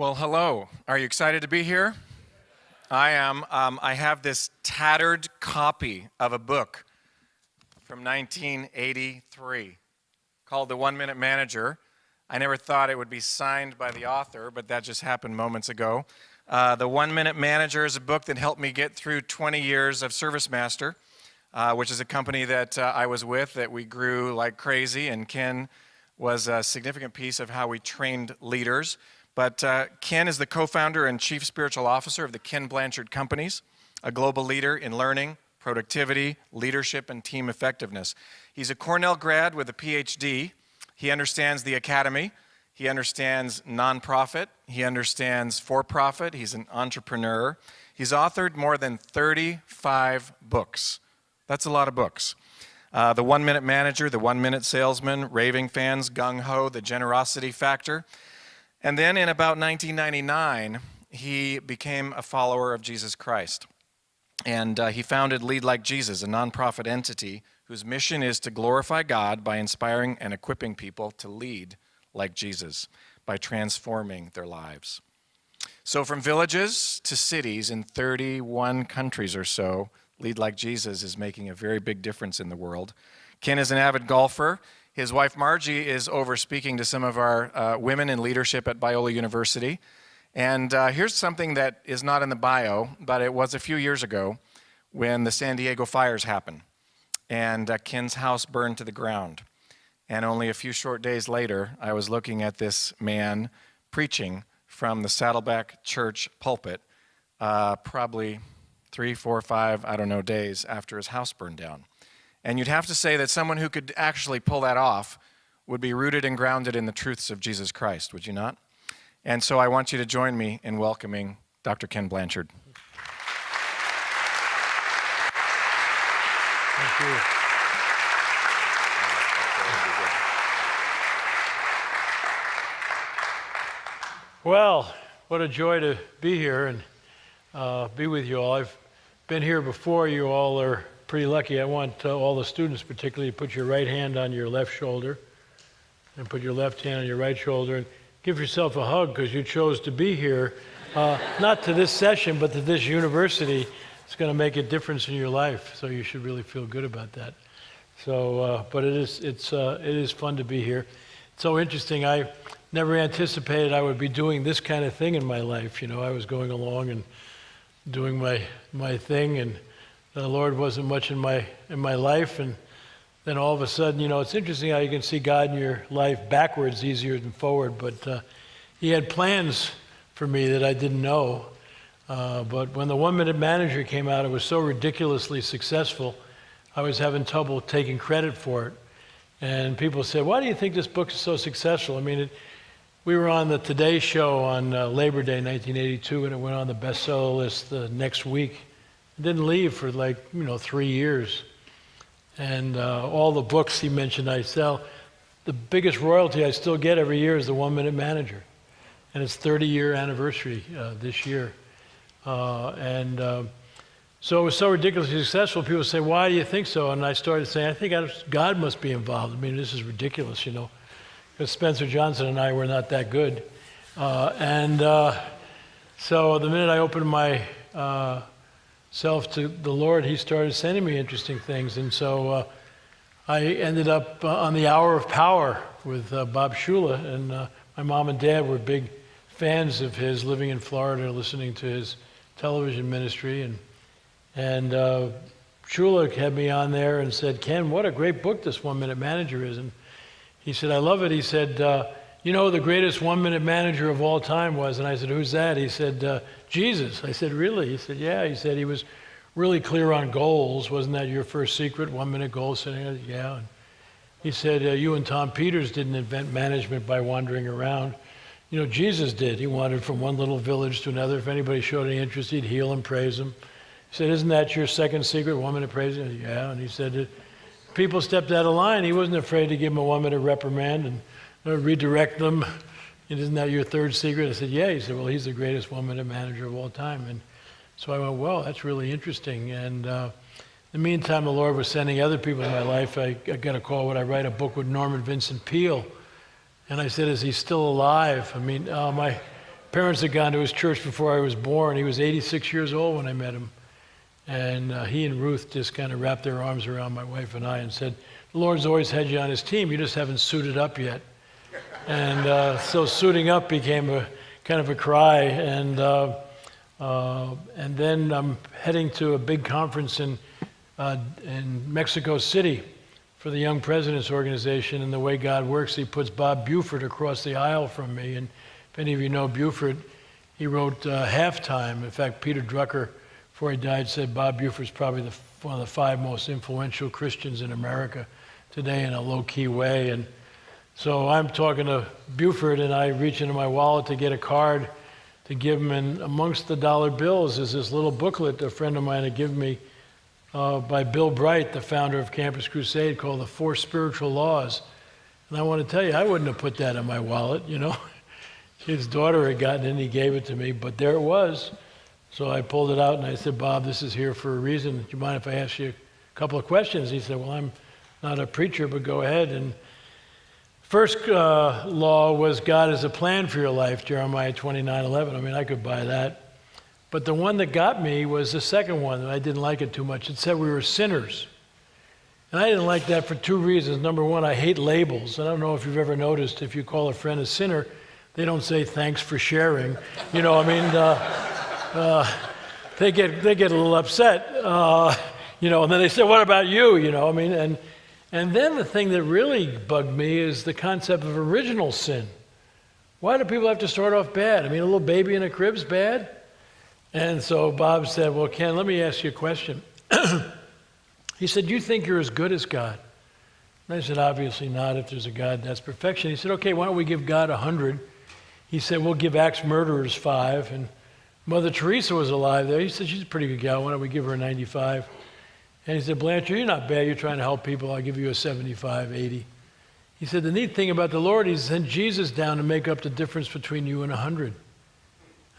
Well, hello. Are you excited to be here? I am. I have this tattered copy of a book from 1983 called The 1 Minute Manager. I never thought it would be signed by the author, but that just happened moments ago. The 1 Minute Manager is a book that helped me get through 20 years of ServiceMaster, which is a company that I was with that we grew like crazy, and Ken was a significant piece of how we trained leaders. But Ken is the co-founder and chief spiritual officer of the Ken Blanchard companies, a global leader in learning, productivity, leadership, and team effectiveness. He's a Cornell grad with a PhD. He understands the academy. He understands nonprofit. He understands for-profit. He's an entrepreneur. He's authored more than 35 books. That's a lot of books. The 1 Minute Manager, The 1 Minute Salesman, Raving Fans, Gung Ho, The Generosity Factor. And then in about 1999, he became a follower of Jesus Christ. And he founded Lead Like Jesus, a nonprofit entity whose mission is to glorify God by inspiring and equipping people to lead like Jesus, by transforming their lives. So from villages to cities in 31 countries or so, Lead Like Jesus is making a very big difference in the world. Ken is an avid golfer. His wife Margie is over speaking to some of our women in leadership at Biola University. And here's something that is not in the bio, but it was a few years ago when the San Diego fires happened. And Ken's house burned to the ground. And only a few short days later, I was looking at this man preaching from the Saddleback Church pulpit, probably 3, 4, 5, I don't know, days after his house burned down. And you'd have to say that someone who could actually pull that off would be rooted and grounded in the truths of Jesus Christ, would you not? And so I want you to join me in welcoming Dr. Ken Blанchard. Thank you. Well, what a joy to be here and be with you all. I've been here before. You all are pretty lucky. I want all the students particularly to put your right hand on your left shoulder and put your left hand on your right shoulder and give yourself a hug because you chose to be here, not to this session, but to this university. It's going to make a difference in your life, so you should really feel good about that. So, but it is fun to be here. It's so interesting. I never anticipated I would be doing this kind of thing in my life. You know, I was going along and doing my thing, and the Lord wasn't much in my life, and then all of a sudden, you know, it's interesting how you can see God in your life backwards easier than forward, but He had plans for me that I didn't know. But when the 1 Minute Manager came out, it was so ridiculously successful, I was having trouble taking credit for it. And people said, why do you think this book is so successful? I mean, we were on the Today Show on Labor Day 1982, and it went on the bestseller list the next week. It didn't leave for 3 years. And all the books he mentioned I sell, the biggest royalty I still get every year is the 1 Minute Manager. And it's 30-year anniversary this year. So it was so ridiculously successful, people say, why do you think so? And I started saying, I think God must be involved. I mean, this is ridiculous, you know, because Spencer Johnson and I were not that good. So the minute I opened my self to the Lord, He started sending me interesting things. And so I ended up on the Hour of Power with Bob Shula, and my mom and dad were big fans of his, living in Florida, listening to his television ministry. And Shula had me on there and said, Ken, what a great book this 1 Minute Manager is. And he said, I love it. He said, you know who the greatest 1 Minute Manager of all time was? And I said, who's that? He said, Jesus. I said, really? He said, yeah. He said he was really clear on goals. Wasn't that your first secret, 1 minute goal setting? Yeah. And he said, you and Tom Peters didn't invent management by wandering around. You know, Jesus did. He wandered from one little village to another. If anybody showed any interest, he'd heal and praise them. He said, isn't that your second secret, 1 minute praise? Yeah. And he said, people stepped out of line. He wasn't afraid to give them a 1 minute reprimand and redirect them. And isn't that your third secret? I said, yeah. He said, well, he's the greatest 1 Minute Manager of all time. And so I went, well, that's really interesting. And in the meantime, the Lord was sending other people in my life. I got a call when I write a book with Norman Vincent Peale. And I said, is he still alive? I mean, my parents had gone to his church before I was born. He was 86 years old when I met him. And he and Ruth just kind of wrapped their arms around my wife and I and said, the Lord's always had you on his team. You just haven't suited up yet. And so suiting up became a kind of a cry. And then I'm heading to a big conference in Mexico City for the Young Presidents Organization. And the way God works, he puts Bob Buford across the aisle from me. And if any of you know Buford, he wrote Halftime. In fact, Peter Drucker, before he died, said Bob Buford's probably one of the 5 most influential Christians in America today in a low-key way. And so I'm talking to Buford, and I reach into my wallet to get a card to give him. And amongst the dollar bills is this little booklet a friend of mine had given me by Bill Bright, the founder of Campus Crusade, called The 4 Spiritual Laws. And I want to tell you, I wouldn't have put that in my wallet, you know. His daughter had gotten it, and he gave it to me, but there it was. So I pulled it out and I said, Bob, this is here for a reason. Do you mind if I ask you a couple of questions? He said, well, I'm not a preacher, but go ahead. And first law was God has a plan for your life, Jeremiah 29:11. I mean, I could buy that. But the one that got me was the second one, and I didn't like it too much. It said we were sinners. And I didn't like that for 2 reasons. Number one, I hate labels. I don't know if you've ever noticed, if you call a friend a sinner, they don't say thanks for sharing. You know, I mean, they get a little upset, you know, and then they say, what about you? You know, I mean, and then the thing that really bugged me is the concept of original sin. Why do people have to start off bad? I mean, a little baby in a crib's bad? And so Bob said, well, Ken, let me ask you a question. He said, do you think you're as good as God? And I said, obviously not. If there's a God, that's perfection. He said, okay, why don't we give God 100? He said, we'll give axe murderers 5. And Mother Teresa was alive there. He said, she's a pretty good gal. Why don't we give her a 95? And he said, Blanchard, you're not bad. You're trying to help people. I'll give you a 75, 80. He said, the neat thing about the Lord, he sent Jesus down to make up the difference between you and 100.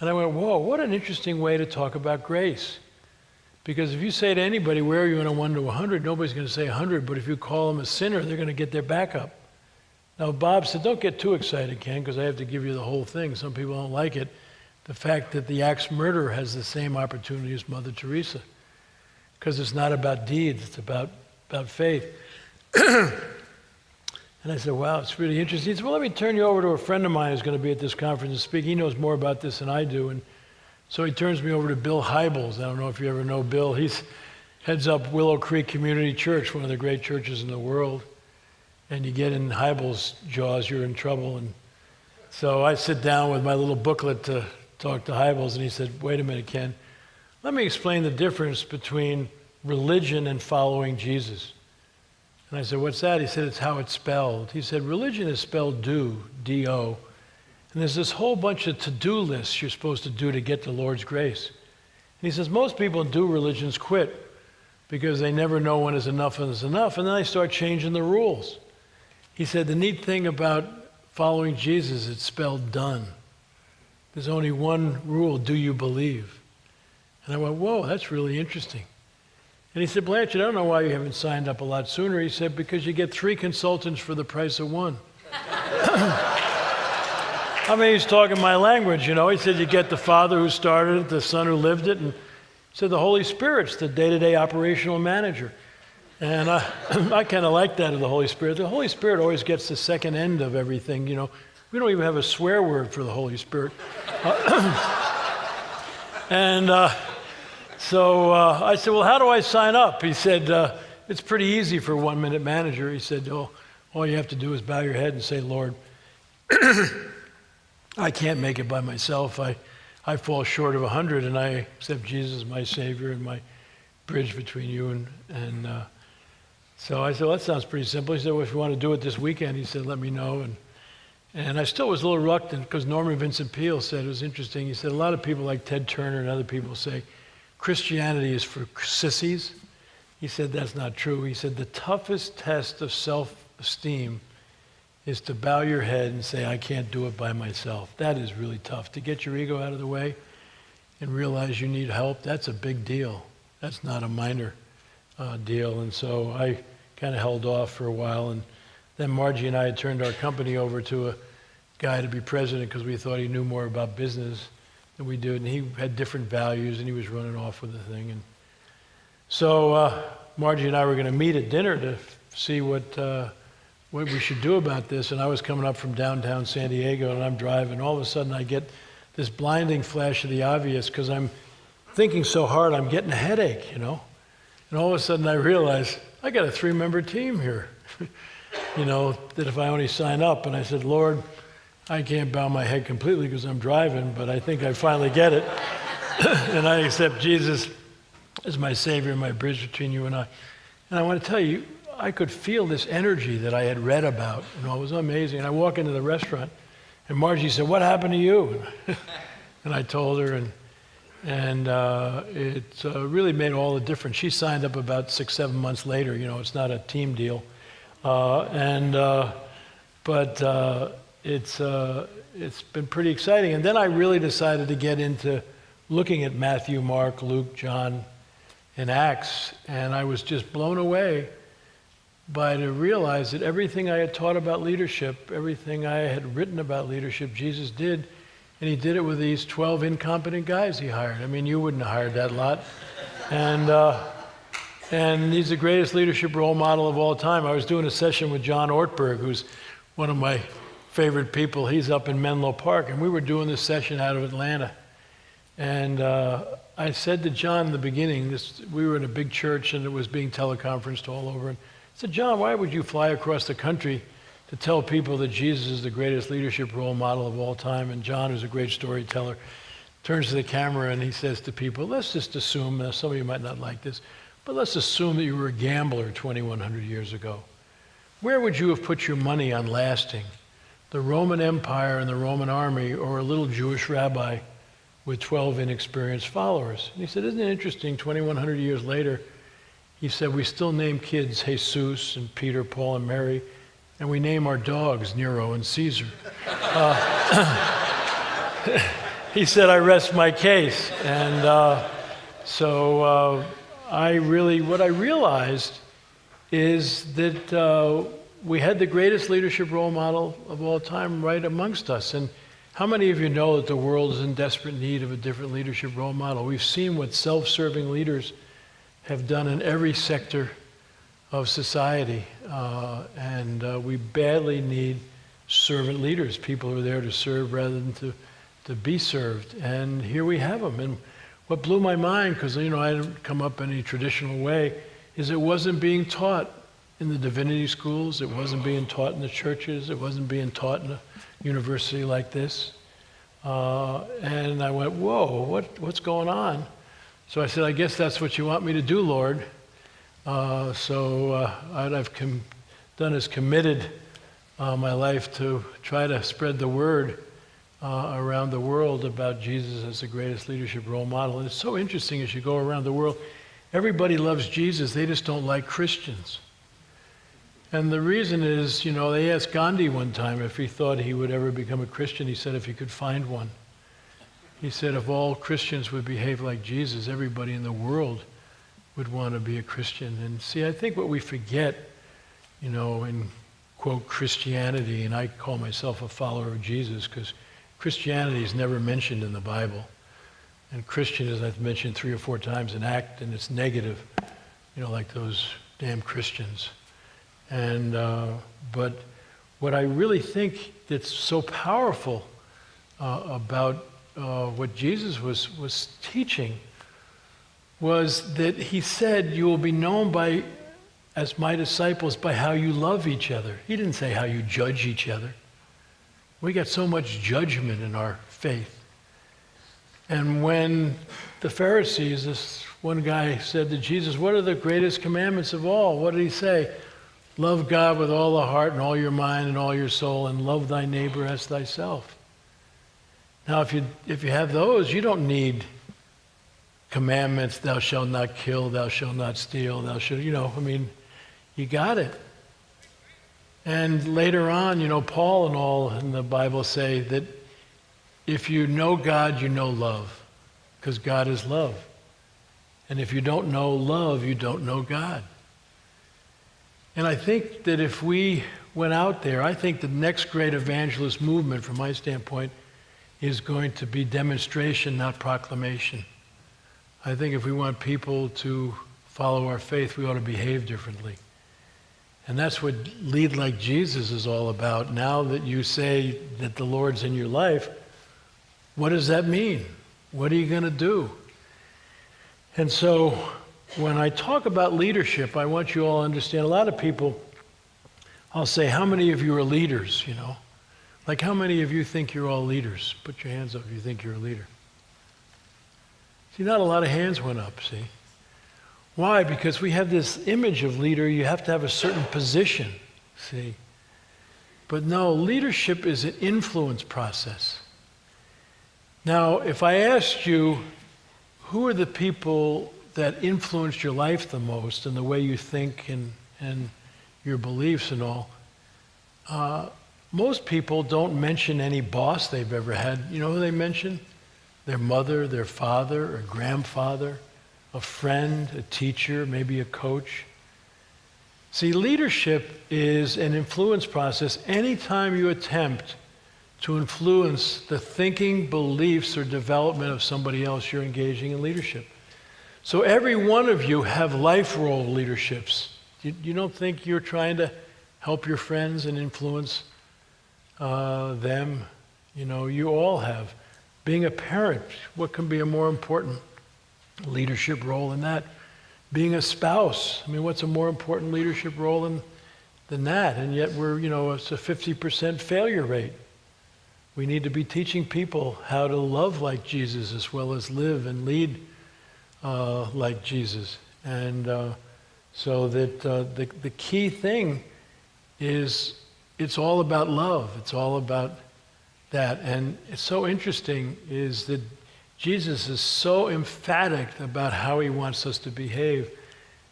And I went, whoa, what an interesting way to talk about grace. Because if you say to anybody, where are you in a 1 to 100, nobody's going to say 100. But if you call them a sinner, they're going to get their back up. Now, Bob said, don't get too excited, Ken, because I have to give you the whole thing. Some people don't like it. The fact that the axe murderer has the same opportunity as Mother Teresa. Because it's not about deeds, it's about faith. And I said, wow, it's really interesting. He said, well, let me turn you over to a friend of mine who's going to be at this conference and speak. He knows more about this than I do. And so he turns me over to Bill Hybels. I don't know if you ever know Bill. He heads up Willow Creek Community Church, one of the great churches in the world. And you get in Hybels' jaws, you're in trouble. And so I sit down with my little booklet to talk to Hybels, and he said, wait a minute, Ken. Let me explain the difference between religion and following Jesus. And I said, what's that? He said, it's how it's spelled. He said, religion is spelled do, D-O. And there's this whole bunch of to-do lists you're supposed to do to get the Lord's grace. And he says, most people do religions quit because they never know when is enough and is enough, and then they start changing the rules. He said, the neat thing about following Jesus, it's spelled done. There's only one rule, do you believe? And I went, whoa, that's really interesting. And he said, Blanchard, I don't know why you haven't signed up a lot sooner. He said, because you get 3 consultants for the price of 1. I mean, he's talking my language, you know. He said, you get the Father who started it, the Son who lived it, and he said the Holy Spirit's the day-to-day operational manager. And I kind of like that of the Holy Spirit. The Holy Spirit always gets the second end of everything, you know. We don't even have a swear word for the Holy Spirit. So I said, well, how do I sign up? He said, it's pretty easy for a 1-minute manager. He said, oh, all you have to do is bow your head and say, Lord, I can't make it by myself. I fall short of 100, and I accept Jesus as my Savior and my bridge between you and so I said, well, that sounds pretty simple. He said, well, if you want to do it this weekend, he said, let me know. And I still was a little reluctant because Norman Vincent Peale said, it was interesting, he said, a lot of people like Ted Turner and other people say, Christianity is for sissies. He said, that's not true. He said, the toughest test of self-esteem is to bow your head and say, I can't do it by myself. That is really tough. To get your ego out of the way and realize you need help, that's a big deal. That's not a minor deal. And so I kind of held off for a while. And then Margie and I had turned our company over to guy to be president because we thought he knew more about business than we did, and he had different values, and he was running off with the thing. And so Margie and I were going to meet at dinner to see what we should do about this. And I was coming up from downtown San Diego, and I'm driving. All of a sudden, I get this blinding flash of the obvious because I'm thinking so hard, I'm getting a headache, you know. And all of a sudden, I realize I got a 3-member team here, you know, that if I only sign up. And I said, Lord, I can't bow my head completely because I'm driving, but I think I finally get it. And I accept Jesus as my Savior, my bridge between you and I. And I want to tell you, I could feel this energy that I had read about. You know, it was amazing. And I walk into the restaurant, and Margie said, what happened to you? And I told her, and it really made all the difference. She signed up about 6-7 months later. You know, it's not a team deal. But it's been pretty exciting. And then I really decided to get into looking at Matthew, Mark, Luke, John, and Acts, and I was just blown away by to realize that everything I had taught about leadership, everything I had written about leadership, Jesus did, and he did it with these 12 incompetent guys he hired. I mean, you wouldn't have hired that lot. And he's the greatest leadership role model of all time. I was doing a session with John Ortberg, who's one of my favorite people. He's up in Menlo Park, and we were doing this session out of Atlanta. And I said to John in the beginning, we were in a big church and it was being teleconferenced all over. And I said, John, why would you fly across the country to tell people that Jesus is the greatest leadership role model of all time? And John, who's a great storyteller, turns to the camera and he says to people, let's just assume, now some of you might not like this, but let's assume that you were a gambler 2,100 years ago. Where would you have put your money on lasting? The Roman Empire and the Roman army, or a little Jewish rabbi with 12 inexperienced followers? And he said, isn't it interesting, 2,100 years later, he said, we still name kids Jesus and Peter, Paul, and Mary, and we name our dogs Nero and Caesar. He said, I rest my case. And what I realized is that we had the greatest leadership role model of all time right amongst us. And how many of you know that the world is in desperate need of a different leadership role model? We've seen what self-serving leaders have done in every sector of society. And we badly need servant leaders, people who are there to serve rather than to be served. And here we have them. And what blew my mind, because I didn't come up any traditional way, is it wasn't being taught in the divinity schools. It wasn't being taught in the churches. It wasn't being taught in a university like this. And I went, whoa, what's going on? So I said, I guess that's what you want me to do, Lord. So I've done is committed my life to try to spread the word around the world about Jesus as the greatest leadership role model. And it's so interesting as you go around the world, everybody loves Jesus, they just don't like Christians. And the reason is, they asked Gandhi one time if he thought he would ever become a Christian. He said if he could find one. He said if all Christians would behave like Jesus, everybody in the world would want to be a Christian. And see, I think what we forget, in quote Christianity, and I call myself a follower of Jesus because Christianity is never mentioned in the Bible. And Christian is, I've mentioned 3 or 4 times in Act, and it's negative, like those damn Christians. And but what I really think that's so powerful about what Jesus was teaching was that he said, you will be known as my disciples by how you love each other. He didn't say how you judge each other. We got so much judgment in our faith. And when the Pharisees, this one guy said to Jesus, what are the greatest commandments of all? What did he say? Love God with all the heart and all your mind and all your soul, and love thy neighbor as thyself. Now, if you have those, you don't need commandments, thou shalt not kill, thou shalt not steal, thou shalt, you got it. And later on, Paul and all in the Bible say that if you know God, you know love, because God is love. And if you don't know love, you don't know God. And I think that if we went out there, I think the next great evangelist movement, from my standpoint, is going to be demonstration, not proclamation. I think if we want people to follow our faith, we ought to behave differently. And that's what Lead Like Jesus is all about. Now that you say that the Lord's in your life, what does that mean? What are you going to do? And so when I talk about leadership, I want you all to understand, a lot of people, I'll say, how many of you are leaders, you know? Like, how many of you think you're all leaders? Put your hands up if you think you're a leader. See, not a lot of hands went up, see? Why? Because we have this image of leader, you have to have a certain position, see? But no, leadership is an influence process. Now, if I asked you, who are the people that influenced your life the most and the way you think and your beliefs and all, most people don't mention any boss they've ever had. You know who they mention? Their mother, their father, or grandfather, a friend, a teacher, maybe a coach. See, leadership is an influence process. Anytime you attempt to influence the thinking, beliefs, or development of somebody else, you're engaging in leadership. So every one of you have life role leaderships. You don't think you're trying to help your friends and influence them? You know, you all have. Being a parent, what can be a more important leadership role than that? Being a spouse, I mean, what's a more important leadership role than that? And yet it's a 50% failure rate. We need to be teaching people how to love like Jesus as well as live and lead like Jesus. And so that the key thing is it's all about love. It's all about that. And it's so interesting is that Jesus is so emphatic about how he wants us to behave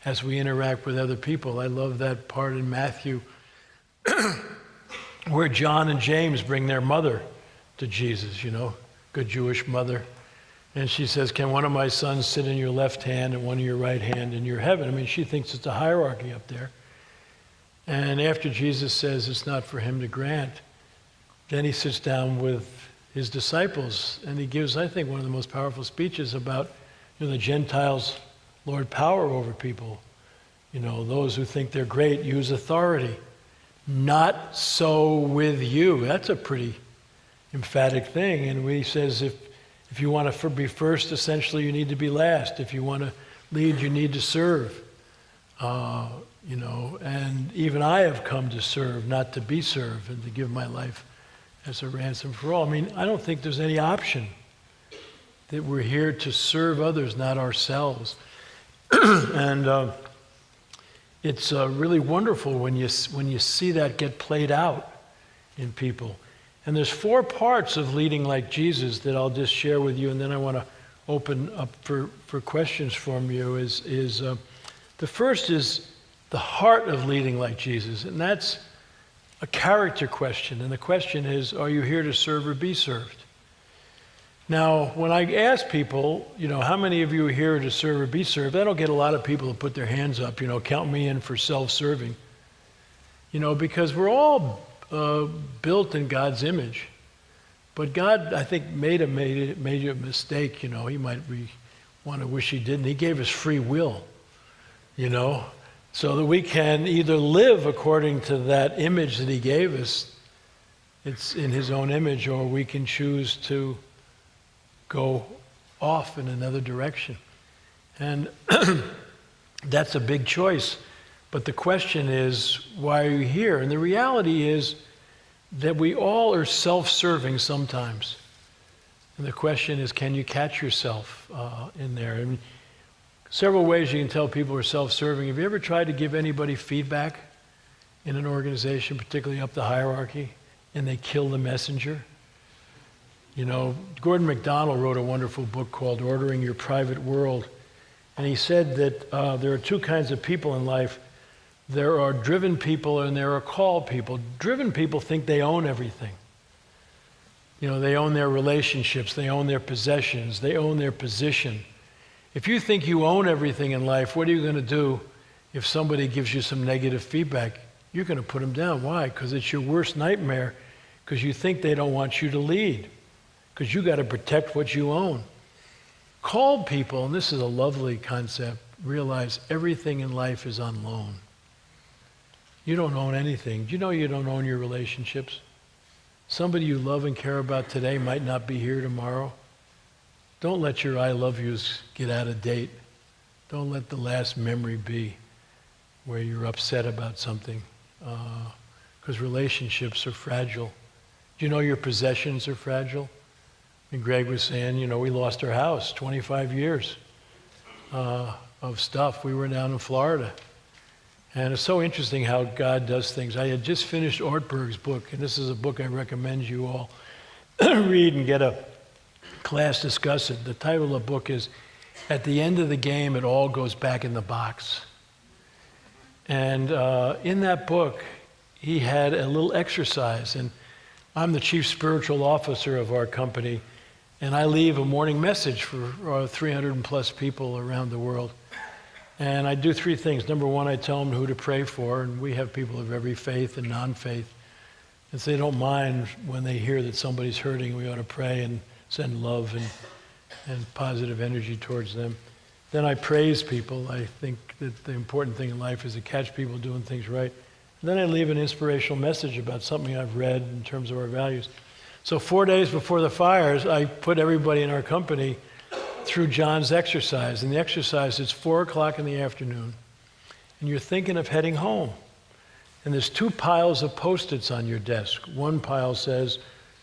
as we interact with other people. I love that part in Matthew where John and James bring their mother to Jesus, you know, good Jewish mother. And she says, can one of my sons sit in your left hand and one in your right hand in your heaven? I mean, she thinks it's a hierarchy up there. And after Jesus says it's not for him to grant, then he sits down with his disciples and he gives, I think, one of the most powerful speeches about, the Gentiles lord power over people. You know, those who think they're great use authority. Not so with you. That's a pretty emphatic thing. And he says if you want to be first, essentially you need to be last. If you want to lead, you need to serve. And even I have come to serve, not to be served, and to give my life as a ransom for all. I mean, I don't think there's any option that we're here to serve others, not ourselves. And it's really wonderful when you see that get played out in people. And there's 4 parts of leading like Jesus that I'll just share with you, and then I want to open up for questions from you. The first is the heart of leading like Jesus, and that's a character question. And the question is, are you here to serve or be served? Now, when I ask people, how many of you are here to serve or be served, I don't get a lot of people to put their hands up, count me in for self-serving. Because we're all built in God's image. But God, I think, made a mistake. He might want to wish he didn't. He gave us free will, so that we can either live according to that image that he gave us, it's in his own image, or we can choose to go off in another direction. And that's a big choice. But the question is, why are you here? And the reality is that we all are self-serving sometimes. And the question is, can you catch yourself in there? And several ways you can tell people are self-serving. Have you ever tried to give anybody feedback in an organization, particularly up the hierarchy, and they kill the messenger? Gordon MacDonald wrote a wonderful book called Ordering Your Private World. And he said that there are 2 kinds of people in life. There are driven people and there are called people. Driven people think they own everything. They own their relationships, they own their possessions, they own their position. If you think you own everything in life, what are you going to do if somebody gives you some negative feedback, you're going to put them down. Why? Because it's your worst nightmare, because you think they don't want you to lead, because you got to protect what you own. Call people, and this is a lovely concept, realize everything in life is on loan. You don't own anything. Do you know you don't own your relationships? Somebody you love and care about today might not be here tomorrow. Don't let your I love yous get out of date. Don't let the last memory be where you're upset about something, because relationships are fragile. Do you know your possessions are fragile? And Greg was saying, we lost our house, 25 years of stuff. We were down in Florida. And it's so interesting how God does things. I had just finished Ortberg's book, and this is a book I recommend you all read and get a class discuss it. The title of the book is, At the End of the Game, It All Goes Back in the Box. And in that book, he had a little exercise, and I'm the chief spiritual officer of our company, and I leave a morning message for 300 and plus people around the world. And I do three things. Number one, I tell them who to pray for, and we have people of every faith and non-faith. And so they don't mind when they hear that somebody's hurting, we ought to pray and send love and positive energy towards them. Then I praise people. I think that the important thing in life is to catch people doing things right. And then I leave an inspirational message about something I've read in terms of our values. So 4 days before the fires, I put everybody in our company through John's exercise. And the exercise is 4 o'clock in the afternoon, and you're thinking of heading home. And there's 2 piles of Post-its on your desk. One pile says,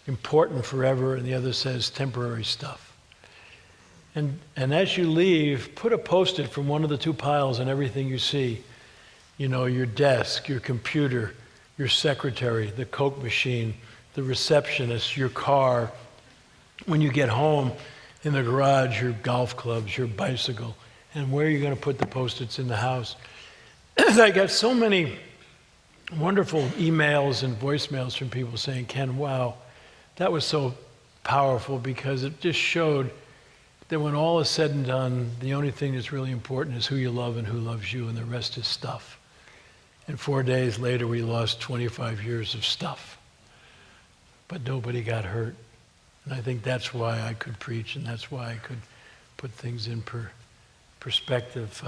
important forever, and the other says, temporary stuff. And as you leave, put a Post-it from one of the 2 piles on everything you see. Your desk, your computer, your secretary, the Coke machine, the receptionist, your car. When you get home, in the garage, your golf clubs, your bicycle, and where are you going to put the Post-its in the house? I got so many wonderful emails and voicemails from people saying, Ken, wow, that was so powerful, because it just showed that when all is said and done, the only thing that's really important is who you love and who loves you, and the rest is stuff. And 4 days later, we lost 25 years of stuff. But nobody got hurt. And I think that's why I could preach, and that's why I could put things in perspective,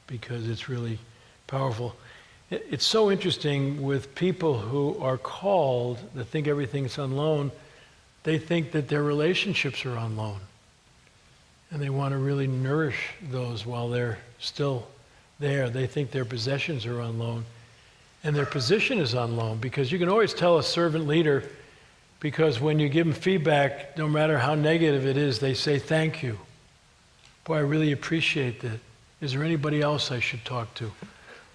because it's really powerful. It's so interesting with people who are called, that think everything's on loan, they think that their relationships are on loan. And they want to really nourish those while they're still there. They think their possessions are on loan. And their position is on loan, because you can always tell a servant leader, because when you give them feedback, no matter how negative it is, they say, thank you. Boy, I really appreciate that. Is there anybody else I should talk to?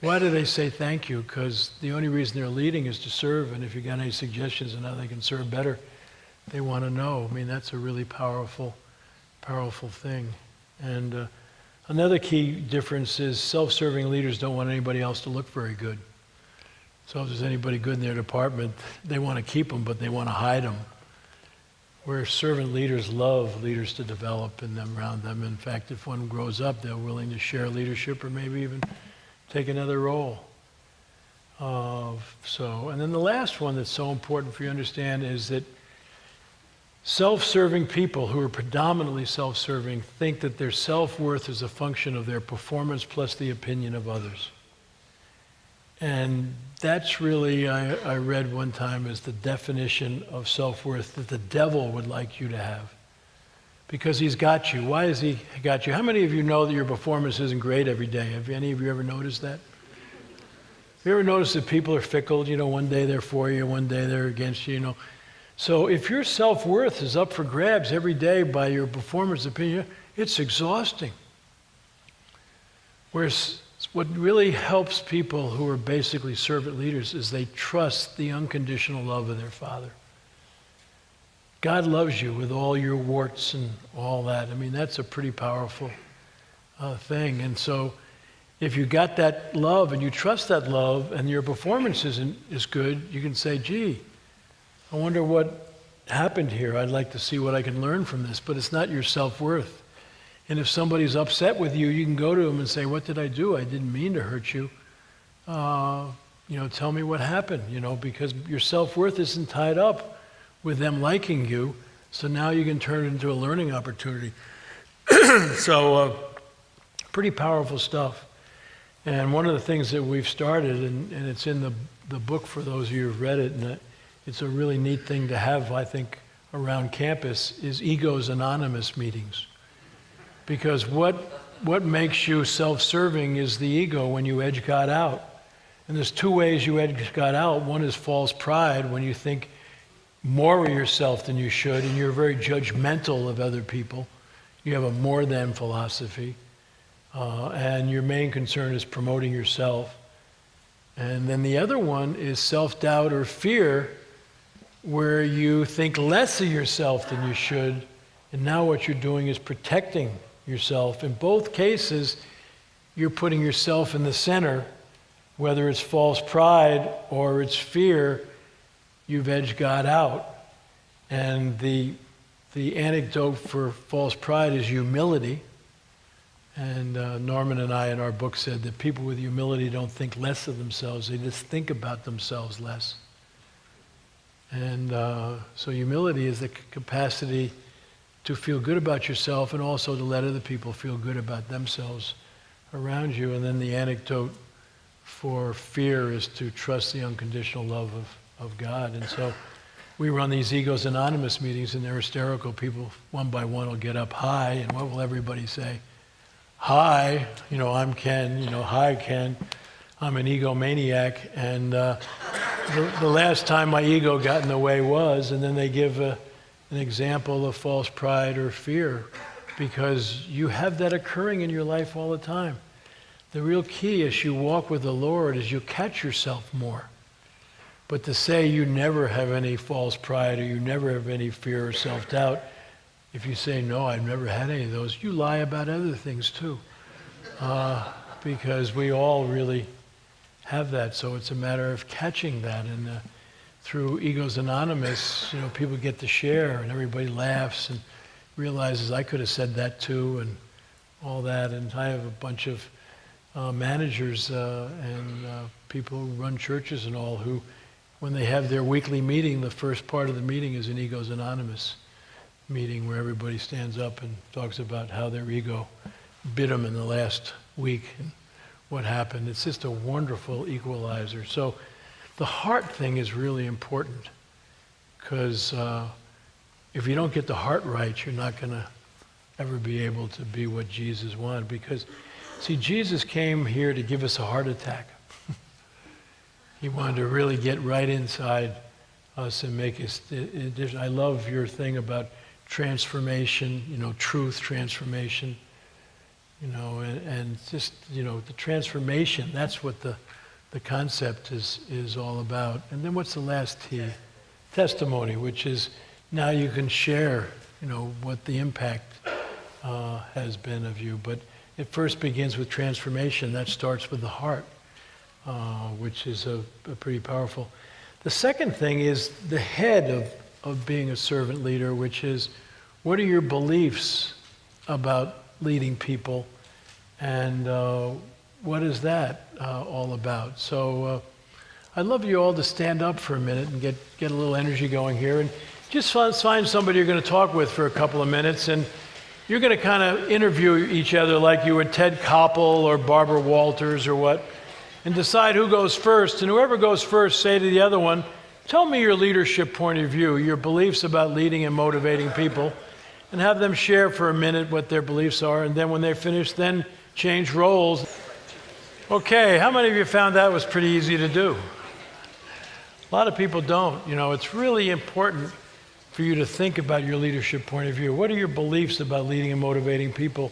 Why do they say thank you? Because the only reason they're leading is to serve, and if you got any suggestions on how they can serve better, they want to know. I mean, that's a really powerful thing. And another key difference is self-serving leaders don't want anybody else to look very good. So if there's anybody good in their department, they want to keep them, but they want to hide them. Where servant leaders love leaders to develop in them, around them. In fact, if one grows up, they're willing to share leadership or maybe even take another role. And then the last one that's so important for you to understand is that self-serving people who are predominantly self-serving think that their self-worth is a function of their performance plus the opinion of others. And that's really, I read one time, as the definition of self-worth that the devil would like you to have. Because he's got you. Why has he got you? How many of you know that your performance isn't great every day? Have any of you ever noticed that? Have you ever noticed that people are fickle? One day they're for you, one day they're against you, So if your self-worth is up for grabs every day by your performance opinion, it's exhausting. Whereas what really helps people who are basically servant leaders is they trust the unconditional love of their Father. God loves you with all your warts and all that. I mean, that's a pretty powerful thing. And so if you got that love and you trust that love and your performance is good, you can say, gee, I wonder what happened here. I'd like to see what I can learn from this. But it's not your self-worth. And if somebody's upset with you, you can go to them and say, what did I do? I didn't mean to hurt you. Tell me what happened, because your self-worth isn't tied up with them liking you. So now you can turn it into a learning opportunity. So pretty powerful stuff. And one of the things that we've started, and it's in the book for those of you who've read it, and it's a really neat thing to have, I think, around campus, is Egos Anonymous meetings. Because what makes you self-serving is the ego when you edge God out. And there's two ways you edge God out. One is false pride, when you think more of yourself than you should, and you're very judgmental of other people. You have a more than philosophy. And your main concern is promoting yourself. And then the other one is self-doubt or fear, where you think less of yourself than you should, and now what you're doing is protecting yourself. In both cases, you're putting yourself in the center. Whether it's false pride or it's fear, you've edged God out. And the antidote for false pride is humility. And Norman and I in our book said that people with humility don't think less of themselves, they just think about themselves less. And so humility is the capacity to feel good about yourself and also to let other people feel good about themselves around you. And then the antidote for fear is to trust the unconditional love of God. And so we run these Egos Anonymous meetings, and they're hysterical. People, one by one, will get up, hi, and what will everybody say? Hi, I'm Ken, hi, Ken. I'm an egomaniac, and the last time my ego got in the way was, and then they give an example of false pride or fear, because you have that occurring in your life all the time. The real key as you walk with the Lord is you catch yourself more. But to say you never have any false pride or you never have any fear or self-doubt, if you say, no, I've never had any of those, you lie about other things too. Because we all really have that. So it's a matter of catching that. And through Egos Anonymous, people get to share and everybody laughs and realizes I could have said that too and all that. And I have a bunch of managers and people who run churches and all who, when they have their weekly meeting, the first part of the meeting is an Egos Anonymous meeting where everybody stands up and talks about how their ego bit them in the last week and what happened. It's just a wonderful equalizer. So the heart thing is really important, because if you don't get the heart right, you're not going to ever be able to be what Jesus wanted. Because, see, Jesus came here to give us a heart attack. He wanted to really get right inside us and make us. I love your thing about transformation, truth transformation, and just, the transformation, that's what the concept is all about. And then what's the last T? Testimony, which is now you can share, what the impact has been of you. But it first begins with transformation. That starts with the heart, which is a pretty powerful. The second thing is the head of being a servant leader, which is, what are your beliefs about leading people, and what is that all about? So I'd love you all to stand up for a minute and get a little energy going here, and just find somebody you're going to talk with for a couple of minutes, and you're going to kind of interview each other like you would Ted Koppel or Barbara Walters or what, and decide who goes first. And whoever goes first, say to the other one, tell me your leadership point of view, your beliefs about leading and motivating people, and have them share for a minute what their beliefs are. And then when they're finished, then change roles. Okay, how many of you found that was pretty easy to do? A lot of people don't. It's really important for you to think about your leadership point of view. What are your beliefs about leading and motivating people?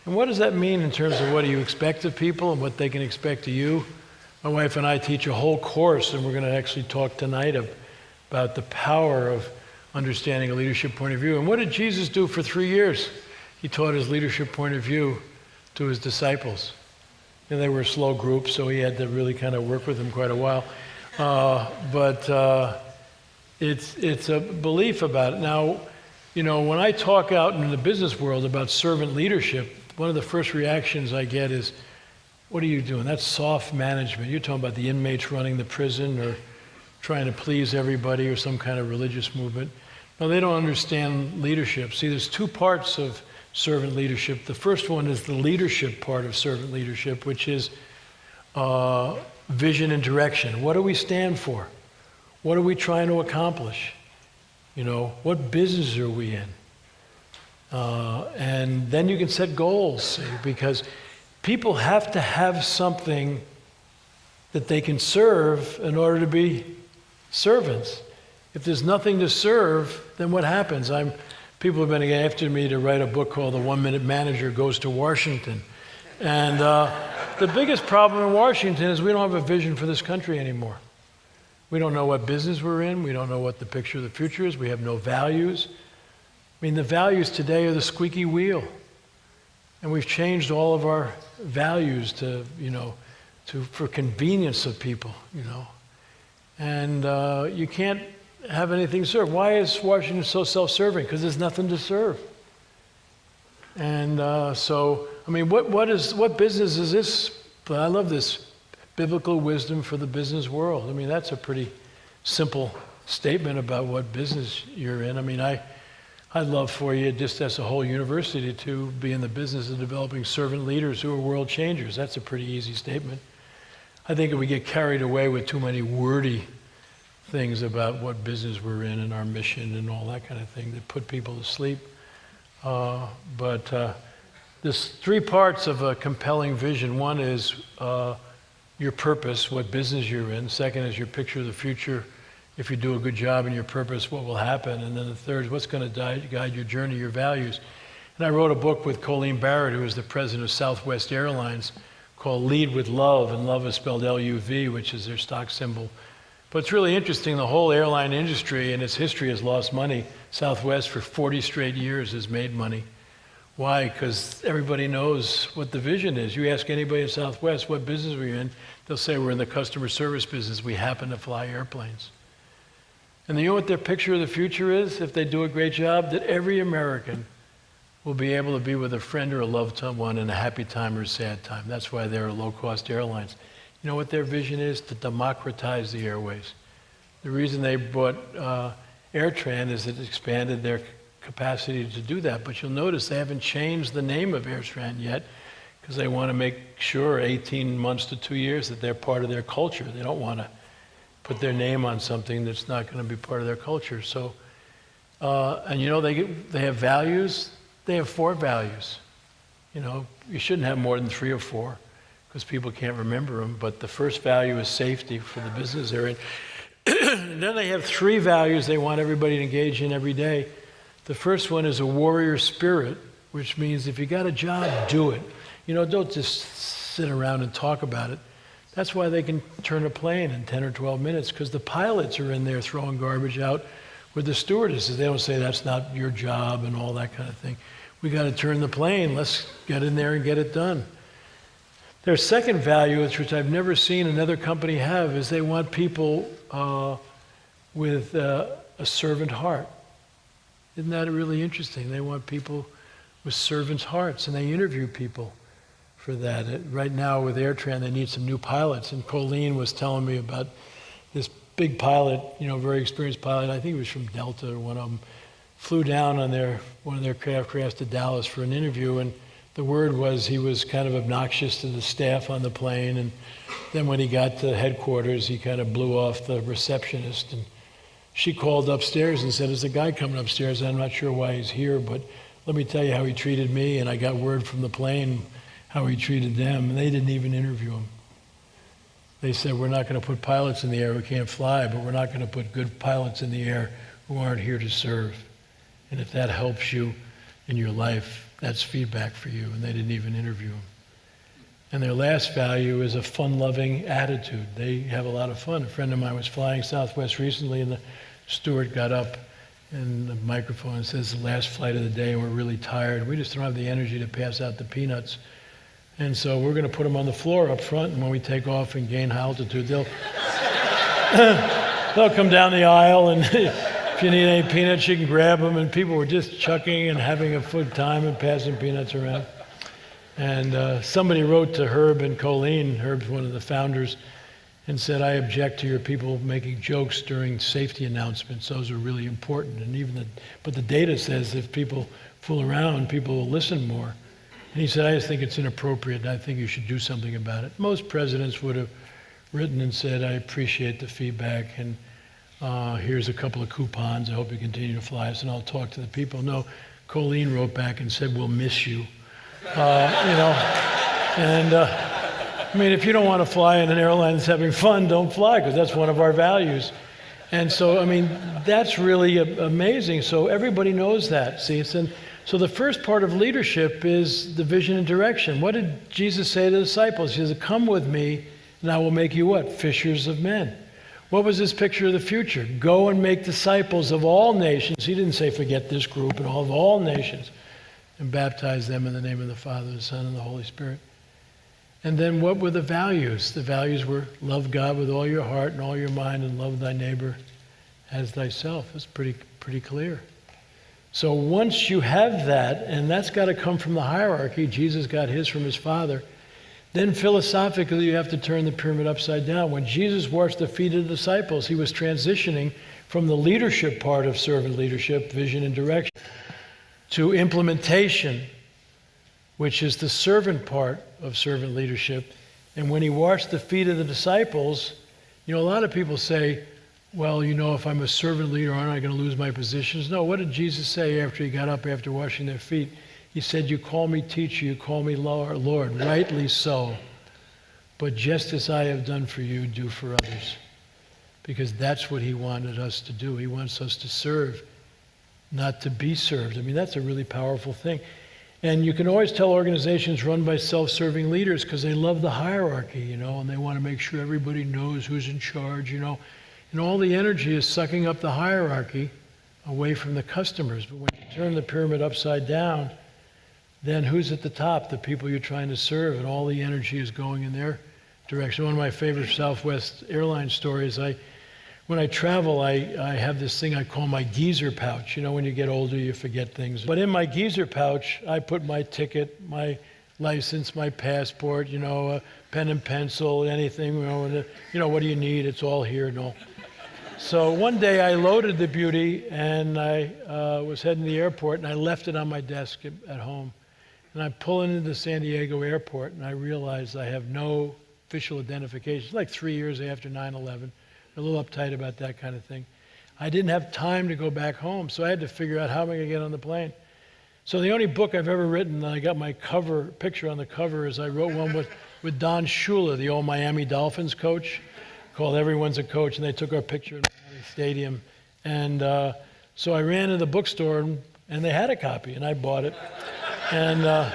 And what does that mean in terms of what do you expect of people and what they can expect of you? My wife and I teach a whole course, and we're going to actually talk tonight about the power of understanding a leadership point of view. And what did Jesus do for 3 years? He taught his leadership point of view to his disciples. And they were a slow group, so he had to really kind of work with them quite a while. But it's a belief about it. Now, You know, when I talk out in the business world about servant leadership, one of the first reactions I get is, what are you doing? That's soft management. You're talking about the inmates running the prison or trying to please everybody or some kind of religious movement. No, they don't understand leadership. See, there's two parts of servant leadership. The first one is the leadership part of servant leadership, which is vision and direction. What do we stand for? What are we trying to accomplish? You know, what business are we in? And then you can set goals, see, because people have to have something that they can serve in order to be servants. If there's nothing to serve, then what happens? People have been after me to write a book called The 1 Minute Manager Goes to Washington. And the biggest problem in Washington is we don't have a vision for this country anymore. We don't know what business we're in. We don't know what the picture of the future is. We have no values. I mean, the values today are the squeaky wheel. And we've changed all of our values to, for convenience of people, And you can't have anything served. Why is Washington so self-serving? Because there's nothing to serve. And what business is this? But I love this. Biblical wisdom for the business world. I mean, that's a pretty simple statement about what business you're in. I mean, I'd love for you, just as a whole university, to be in the business of developing servant leaders who are world changers. That's a pretty easy statement. I think if we get carried away with too many wordy things about what business we're in and our mission and all that kind of thing that put people to sleep. There's three parts of a compelling vision. One is your purpose, what business you're in. Second is your picture of the future. If you do a good job in your purpose, what will happen? And then the third is what's going to guide your journey, your values. And I wrote a book with Colleen Barrett, who is the president of Southwest Airlines, called Lead with Love, and love is spelled L-U-V, which is their stock symbol. But it's really interesting, the whole airline industry and its history has lost money. Southwest for 40 straight years has made money. Why? Because everybody knows what the vision is. You ask anybody in Southwest what business we're in, they'll say we're in the customer service business. We happen to fly airplanes. And you know what their picture of the future is, if they do a great job? That every American will be able to be with a friend or a loved one in a happy time or a sad time. That's why they're low-cost airlines. You know what their vision is? To democratize the airways. The reason they bought AirTran is it expanded their capacity to do that. But you'll notice they haven't changed the name of AirTran yet because they want to make sure 18 months to 2 years that they're part of their culture. They don't want to put their name on something that's not going to be part of their culture. So, they have values. They have 4 values. You shouldn't have more than 3 or 4 because people can't remember them. But the first value is safety for the business they're in. And then they have 3 values they want everybody to engage in every day. The first one is a warrior spirit, which means if you got a job, do it. Don't just sit around and talk about it. That's why they can turn a plane in 10 or 12 minutes, because the pilots are in there throwing garbage out with the stewardesses. They don't say that's not your job and all that kind of thing. We got to turn the plane. Let's get in there and get it done. Their second value, which I've never seen another company have, is they want people with a servant heart. Isn't that really interesting? They want people with servants' hearts, and they interview people for that. Right now with AirTran, they need some new pilots, and Colleen was telling me about this big pilot, very experienced pilot. I think he was from Delta or one of them. Flew down on one of their crafts to Dallas for an interview, and the word was he was kind of obnoxious to the staff on the plane, and then when he got to headquarters, he kind of blew off the receptionist, and she called upstairs and said, there's a guy coming upstairs, and I'm not sure why he's here, but let me tell you how he treated me, and I got word from the plane how he treated them, and they didn't even interview him. They said, we're not going to put pilots in the air who can't fly, but we're not going to put good pilots in the air who aren't here to serve. And if that helps you in your life, that's feedback for you, and they didn't even interview him. And their last value is a fun-loving attitude. They have a lot of fun. A friend of mine was flying Southwest recently, and the steward got up and the microphone says, the last flight of the day, and we're really tired. We just don't have the energy to pass out the peanuts. And so we're going to put them on the floor up front, and when we take off and gain altitude, they'll come down the aisle, and If you need any peanuts, you can grab them. And people were just chucking and having a good time and passing peanuts around. And somebody wrote to Herb and Colleen, Herb's one of the founders, and said, I object to your people making jokes during safety announcements. Those are really important. And but the data says if people fool around, people will listen more. And he said, I just think it's inappropriate, and I think you should do something about it. Most presidents would have written and said, I appreciate the feedback, and here's a couple of coupons. I hope you continue to fly us, and I'll talk to the people. No, Colleen wrote back and said, we'll miss you. I mean, if you don't want to fly in an airline that's having fun, don't fly, because that's one of our values. And so, I mean, that's really amazing. So everybody knows that. See, so the first part of leadership is the vision and direction. What did Jesus say to the disciples? He said, come with me, and I will make you what? Fishers of men. What was his picture of the future? Go and make disciples of all nations. He didn't say forget this group, and all nations, and baptize them in the name of the Father, the Son, and the Holy Spirit. And then what were the values? The values were love God with all your heart and all your mind, and love thy neighbor as thyself. It's pretty clear. So once you have that, and that's got to come from the hierarchy, Jesus got his from his Father, then philosophically you have to turn the pyramid upside down. When Jesus washed the feet of the disciples, he was transitioning from the leadership part of servant leadership, vision and direction, to implementation, which is the servant part of servant leadership. And when he washed the feet of the disciples, a lot of people say, well, if I'm a servant leader, aren't I going to lose my positions? No, what did Jesus say after he got up after washing their feet? He said, you call me teacher, you call me Lord, rightly so. But just as I have done for you, do for others. Because that's what he wanted us to do. He wants us to serve, not to be served. I mean, that's a really powerful thing. And you can always tell organizations run by self-serving leaders because they love the hierarchy, and they want to make sure everybody knows who's in charge, And all the energy is sucking up the hierarchy away from the customers. But when you turn the pyramid upside down, then who's at the top? The people you're trying to serve, and all the energy is going in their direction. One of my favorite Southwest Airlines stories, when I travel, I have this thing I call my geezer pouch. When you get older, you forget things. But in my geezer pouch, I put my ticket, my license, my passport, a pen and pencil, anything, what do you need? It's all here and all. So one day I loaded the beauty, and I was heading to the airport, and I left it on my desk at home. And I'm pulling into San Diego airport, and I realized I have no official identification. It's like 3 years after 9/11. A little uptight about that kind of thing. I didn't have time to go back home, so I had to figure out how am I going to get on the plane. So the only book I've ever written, and I got my picture on the cover, is I wrote one with Don Shula, the old Miami Dolphins coach, called Everyone's a Coach, and they took our picture in the Miami Stadium. And so I ran to the bookstore, and they had a copy, and I bought it. And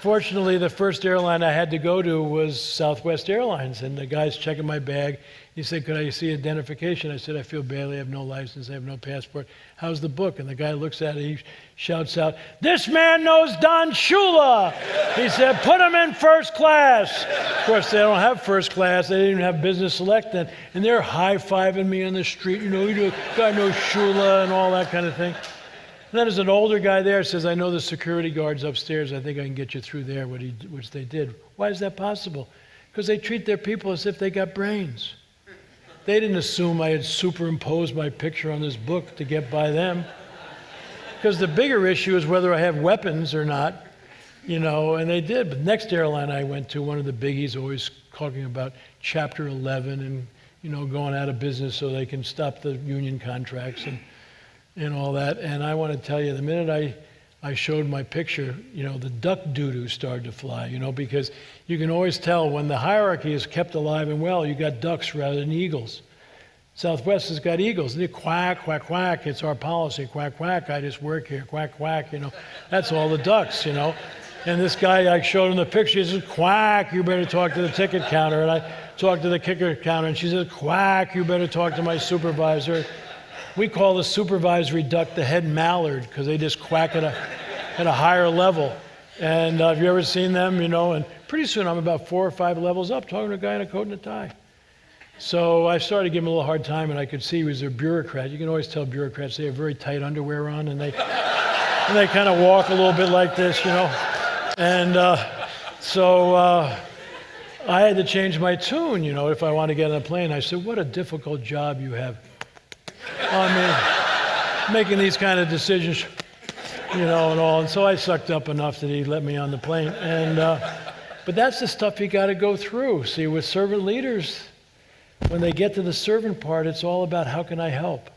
fortunately, the first airline I had to go to was Southwest Airlines, and the guy's checking my bag. He said, could I see identification? I said, I feel badly, I have no license, I have no passport. How's the book? And the guy looks at it, he shouts out, this man knows Don Shula! He said, put him in first class. Of course, they don't have first class, they didn't even have business select then. And they're high-fiving me on the street, you guy knows Shula and all that kind of thing. And then there's an older guy there, says, I know the security guard's upstairs, I think I can get you through there, which they did. Why is that possible? Because they treat their people as if they got brains. They didn't assume I had superimposed my picture on this book to get by them. Because the bigger issue is whether I have weapons or not, and they did. But the next airline I went to, one of the biggies always talking about Chapter 11 and, going out of business so they can stop the union contracts and all that. And I want to tell you, the minute I showed my picture, the duck doo-doo started to fly, because you can always tell when the hierarchy is kept alive and well, you got ducks rather than eagles. Southwest has got eagles. They quack, quack, quack. It's our policy. Quack, quack. I just work here. Quack, quack. That's all the ducks, And this guy, I showed him the picture. He says, quack, you better talk to the ticket counter. And I talked to the ticket counter, and she says, quack, you better talk to my supervisor. We call the supervisory duck the head mallard because they just quack at a higher level. And have you ever seen them, And pretty soon I'm about 4 or 5 levels up talking to a guy in a coat and a tie. So I started giving him a little hard time, and I could see he was a bureaucrat. You can always tell bureaucrats they have very tight underwear on, and they kind of walk a little bit like this, you know. And so I had to change my tune, you know, if I want to get on a plane. I said, "What a difficult job you have. I mean, making these kind of decisions, you know, and all." And so I sucked up enough that he let me on the plane. And but that's the stuff you got to go through. See, with servant leaders, when they get to the servant part, it's all about how can I help.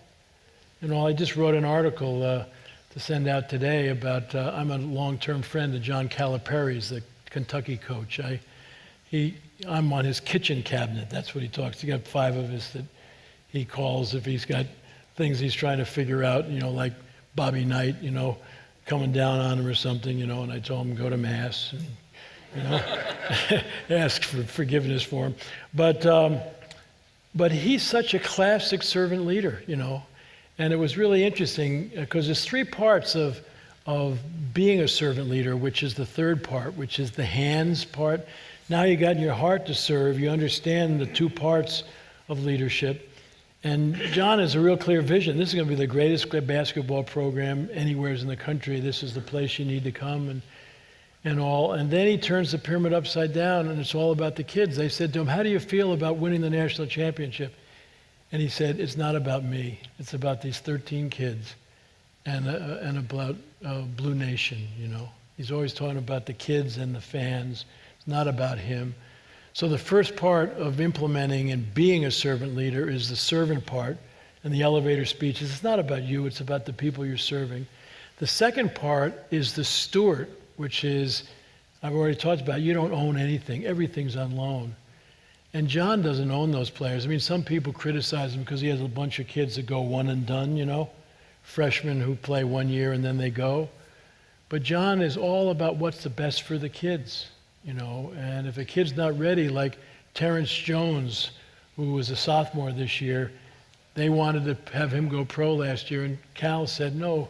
You know, I just wrote an article to send out today about, I'm a long-term friend of John Calipari's, the Kentucky coach. I'm on his kitchen cabinet. That's what he talks. He got 5 of us that he calls if he's got things he's trying to figure out, you know, like Bobby Knight, you know, coming down on him or something, you know, and I told him go to Mass and, you know, ask for forgiveness for him. But he's such a classic servant leader, you know. And it was really interesting because there's 3 parts of being a servant leader, which is the third part, which is the hands part. Now you got in your heart to serve. You understand the 2 parts of leadership. And John has a real clear vision. This is going to be the greatest basketball program anywhere in the country. This is the place you need to come and all. And then he turns the pyramid upside down, and it's all about the kids. They said to him, "How do you feel about winning the national championship?" And he said, "It's not about me. It's about these 13 kids and about Blue Nation, you know." He's always talking about the kids and the fans. It's not about him. So the first part of implementing and being a servant leader is the servant part and the elevator speeches. It's not about you. It's about the people you're serving. The second part is the steward, which is, I've already talked about, you don't own anything. Everything's on loan. And John doesn't own those players. I mean, some people criticize him because he has a bunch of kids that go one and done, you know, freshmen who play 1 year and then they go. But John is all about what's the best for the kids, you know. And if a kid's not ready, like Terrence Jones, who was a sophomore this year, they wanted to have him go pro last year. And Cal said, "No,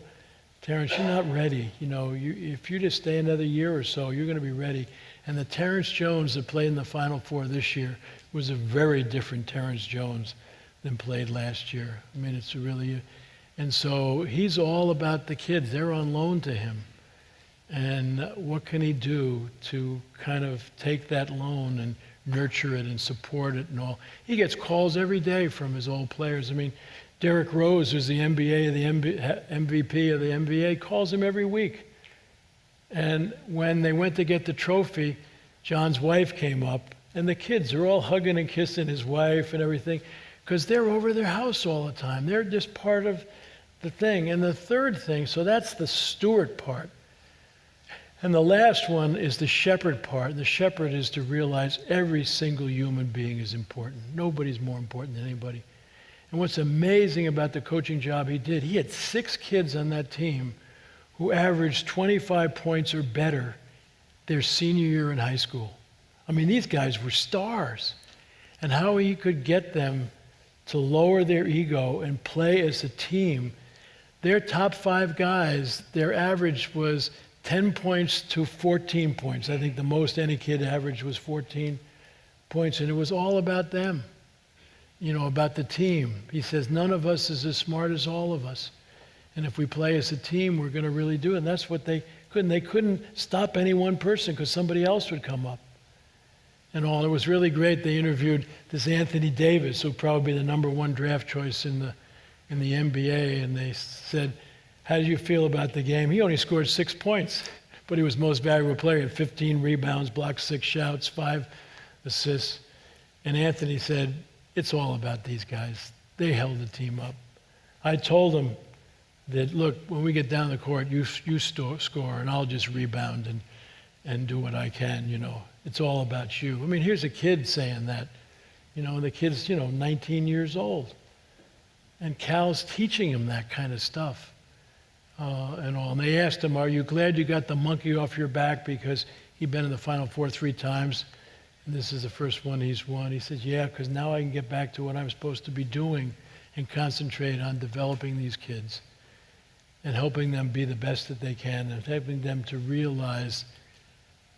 Terrence, you're not ready. You know, if you just stay another year or so, you're going to be ready." And the Terrence Jones that played in the Final Four this year was a very different Terrence Jones than played last year. I mean, it's really, and so he's all about the kids. They're on loan to him. And what can he do to kind of take that loan and nurture it and support it and all? He gets calls every day from his old players. I mean, Derrick Rose, who's the MVP of the NBA, calls him every week. And when they went to get the trophy, John's wife came up, and the kids are all hugging and kissing his wife and everything because they're over their house all the time. They're just part of the thing. And the third thing, so that's the steward part. And the last one is the shepherd part. The shepherd is to realize every single human being is important. Nobody's more important than anybody. And what's amazing about the coaching job he did, he had 6 kids on that team who averaged 25 points or better their senior year in high school. I mean, these guys were stars. And how he could get them to lower their ego and play as a team. Their top 5 guys, their average was 10 points to 14 points. I think the most any kid averaged was 14 points. And it was all about them, you know, about the team. He says, none of us is as smart as all of us. And if we play as a team, we're going to really do it. And that's what they couldn't. They couldn't stop any one person because somebody else would come up. And all. It was really great. They interviewed this Anthony Davis, who'll probably be the #1 draft choice in the NBA. And they said, "How did you feel about the game?" He only scored 6 points, but he was most valuable player. He had 15 rebounds, blocked 6 shots, 5 assists. And Anthony said, "It's all about these guys. They held the team up." I told him that, look, when we get down the court, you score, and I'll just rebound and do what I can, you know. It's all about you. I mean, here's a kid saying that, you know, and the kid's, 19 years old. And Cal's teaching him that kind of stuff and all. And they asked him, "Are you glad you got the monkey off your back?" Because he'd been in the Final Four 3 times, and this is the first one he's won. He says, "Yeah, because now I can get back to what I'm supposed to be doing and concentrate on developing these kids and helping them be the best that they can and helping them to realize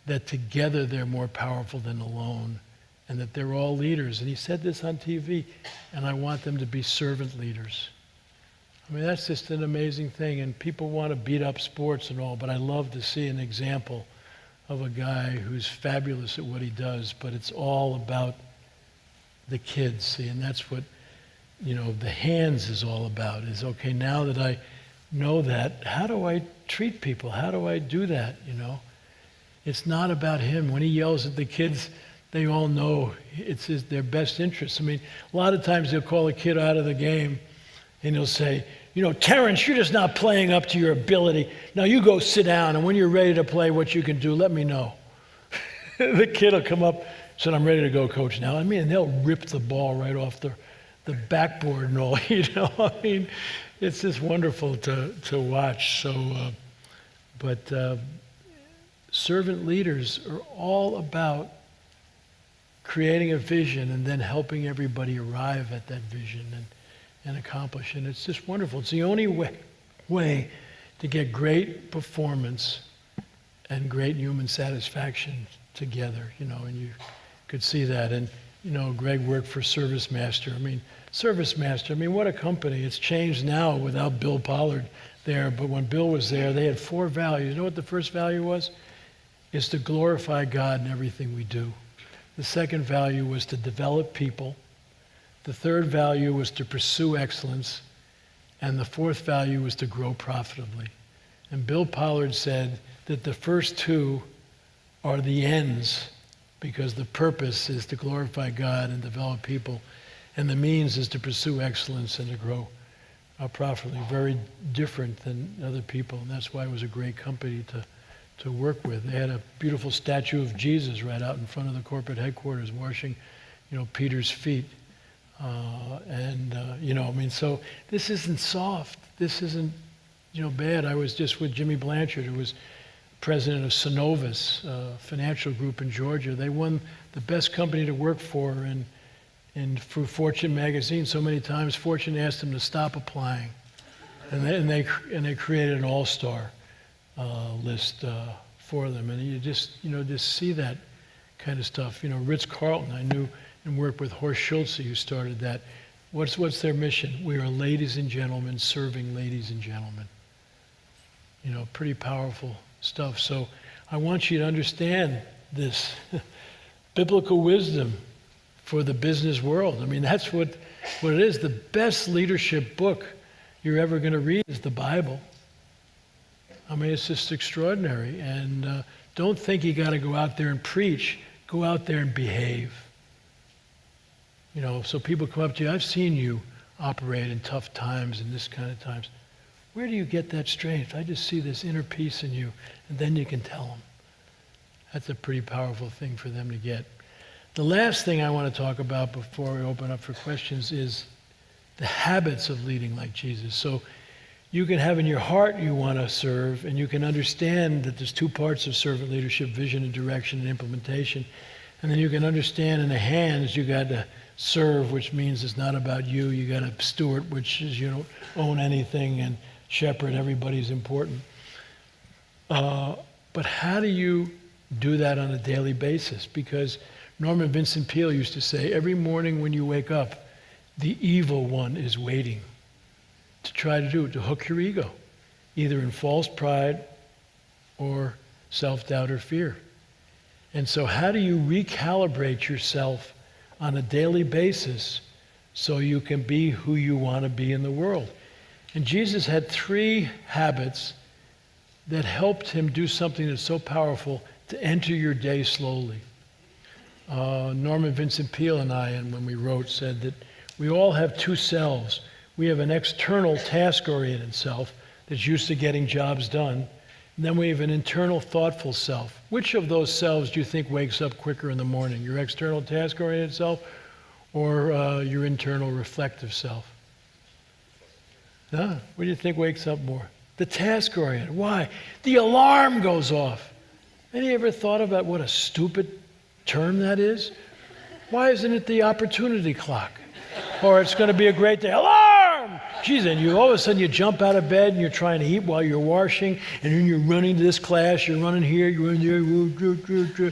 that together they're more powerful than alone and that they're all leaders. And he said this on TV, and I want them to be servant leaders. I mean, that's just an amazing thing, and people want to beat up sports and all, but I love to see an example of a guy who's fabulous at what he does, but it's all about the kids, see, and that's what, the hands is all about, is, okay, now that I know that, how do I treat people? How do I do that, It's not about him. When he yells at the kids, they all know it's their best interest. I mean, a lot of times they'll call a kid out of the game, and he'll say, Terrence, you're just not playing up to your ability. Now you go sit down, and when you're ready to play what you can do, let me know. The kid will come up, said, I'm ready to go, coach, now. I mean, and they'll rip the ball right off the backboard and all, I mean, it's just wonderful to watch. So, but servant leaders are all about creating a vision and then helping everybody arrive at that vision and accomplish. And it's just wonderful. It's the only way to get great performance and great human satisfaction together, and you could see that. And, Greg worked for ServiceMaster. What a company. It's changed now without Bill Pollard there, but when Bill was there, they had 4 values. You know what the first value was? Is to glorify God in everything we do. The second value was to develop people. The third value was to pursue excellence. And the fourth value was to grow profitably. And Bill Pollard said that the first 2 are the ends, because the purpose is to glorify God and develop people, and the means is to pursue excellence and to grow profitably. Very different than other people, and that's why it was a great company to work with. They had a beautiful statue of Jesus right out in front of the corporate headquarters, washing, Peter's feet. So this isn't soft. This isn't, bad. I was just with Jimmy Blanchard, who was president of Synovus, financial group in Georgia. They won the best company to work for and through Fortune magazine. So many times Fortune asked them to stop applying, and they created an all-star list for them. And you just see that kind of stuff. Ritz-Carlton, I knew and worked with Horst Schulze, who started that. What's their mission? We are ladies and gentlemen serving ladies and gentlemen. Pretty powerful stuff. So I want you to understand this biblical wisdom for the business world. That's what it is. The best leadership book you're ever going to read is the Bible. It's just extraordinary. And don't think you got to go out there and preach. Go out there and behave. So people come up to you, I've seen you operate in tough times and this kind of times. Where do you get that strength? I just see this inner peace in you, and then you can tell them. That's a pretty powerful thing for them to get. The last thing I want to talk about before we open up for questions is the habits of leading like Jesus. So you can have in your heart you want to serve, and you can understand that there's 2 parts of servant leadership: vision and direction and implementation. And then you can understand in the hands you got to serve, which means it's not about you. You got to steward, which is you don't own anything, and shepherd, everybody's important. But how do you do that on a daily basis? Because Norman Vincent Peale used to say, every morning when you wake up, the evil one is waiting to try to do it, to hook your ego, either in false pride or self-doubt or fear. And so how do you recalibrate yourself on a daily basis so you can be who you want to be in the world? And Jesus had 3 habits that helped him do something that's so powerful to enter your day slowly. Norman Vincent Peale and I, and when we wrote, said that we all have 2 selves. We have an external task-oriented self that's used to getting jobs done. And then we have an internal thoughtful self. Which of those selves do you think wakes up quicker in the morning? Your external task-oriented self or your internal reflective self? What do you think wakes up more? The task-oriented. Why? The alarm goes off. Any ever thought about what a stupid term that is? Why isn't it the opportunity clock? Or it's going to be a great day. Alarm! Geez, and all of a sudden you jump out of bed and you're trying to eat while you're washing, and then you're running to this class, you're running here, you're running there.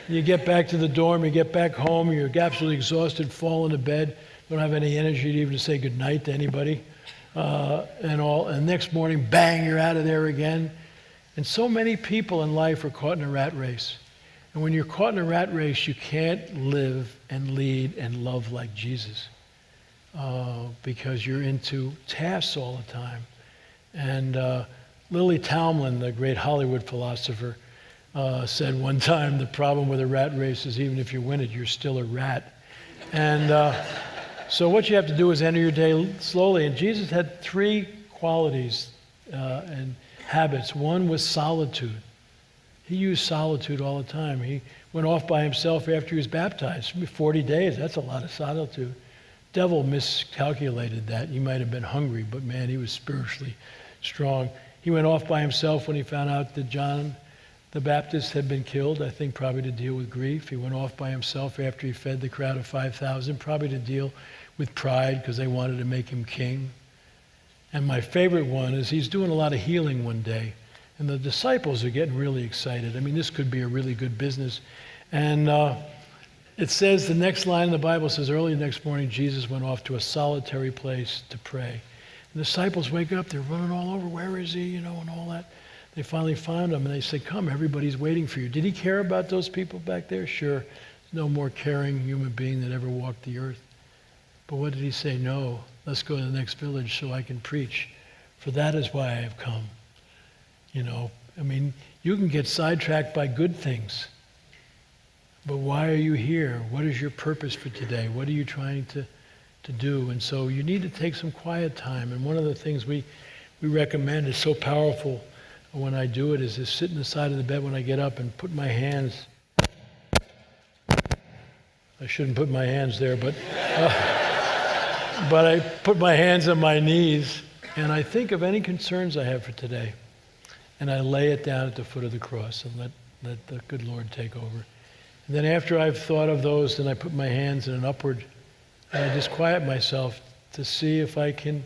You get back to the dorm, you get back home, you're absolutely exhausted, fall into bed, don't have any energy to even say goodnight to anybody, and next morning, bang, you're out of there again. And so many people in life are caught in a rat race. And when you're caught in a rat race, you can't live and lead and love like Jesus because you're into tasks all the time. And Lily Tomlin, the great Hollywood philosopher, said one time, the problem with a rat race is even if you win it, you're still a rat. And so what you have to do is enter your day slowly. And Jesus had 3 qualities and habits. One was solitude. He used solitude all the time. He went off by himself after he was baptized. 40 days, that's a lot of solitude. Devil miscalculated that. He might have been hungry, but man, he was spiritually strong. He went off by himself when he found out that John the Baptist had been killed, I think probably to deal with grief. He went off by himself after he fed the crowd of 5,000, probably to deal with pride because they wanted to make him king. And my favorite one is he's doing a lot of healing one day. And the disciples are getting really excited. I mean, this could be a really good business. And it says, the next line in the Bible says, early the next morning, Jesus went off to a solitary place to pray. And the disciples wake up, they're running all over, where is he, and all that. They finally found him, and they say, come, everybody's waiting for you. Did he care about those people back there? Sure. There's no more caring human being that ever walked the earth. But what did he say? No, let's go to the next village so I can preach. For that is why I have come. I mean, you can get sidetracked by good things. But why are you here? What is your purpose for today? What are you trying to do? And so you need to take some quiet time. And one of the things we recommend is so powerful when I do it is to sit in the side of the bed when I get up and put my hands. I shouldn't put my hands there, but I put my hands on my knees and I think of any concerns I have for today. And I lay it down at the foot of the cross and let the good Lord take over. And then after I've thought of those, then I put my hands in an upward, and I just quiet myself to see if I can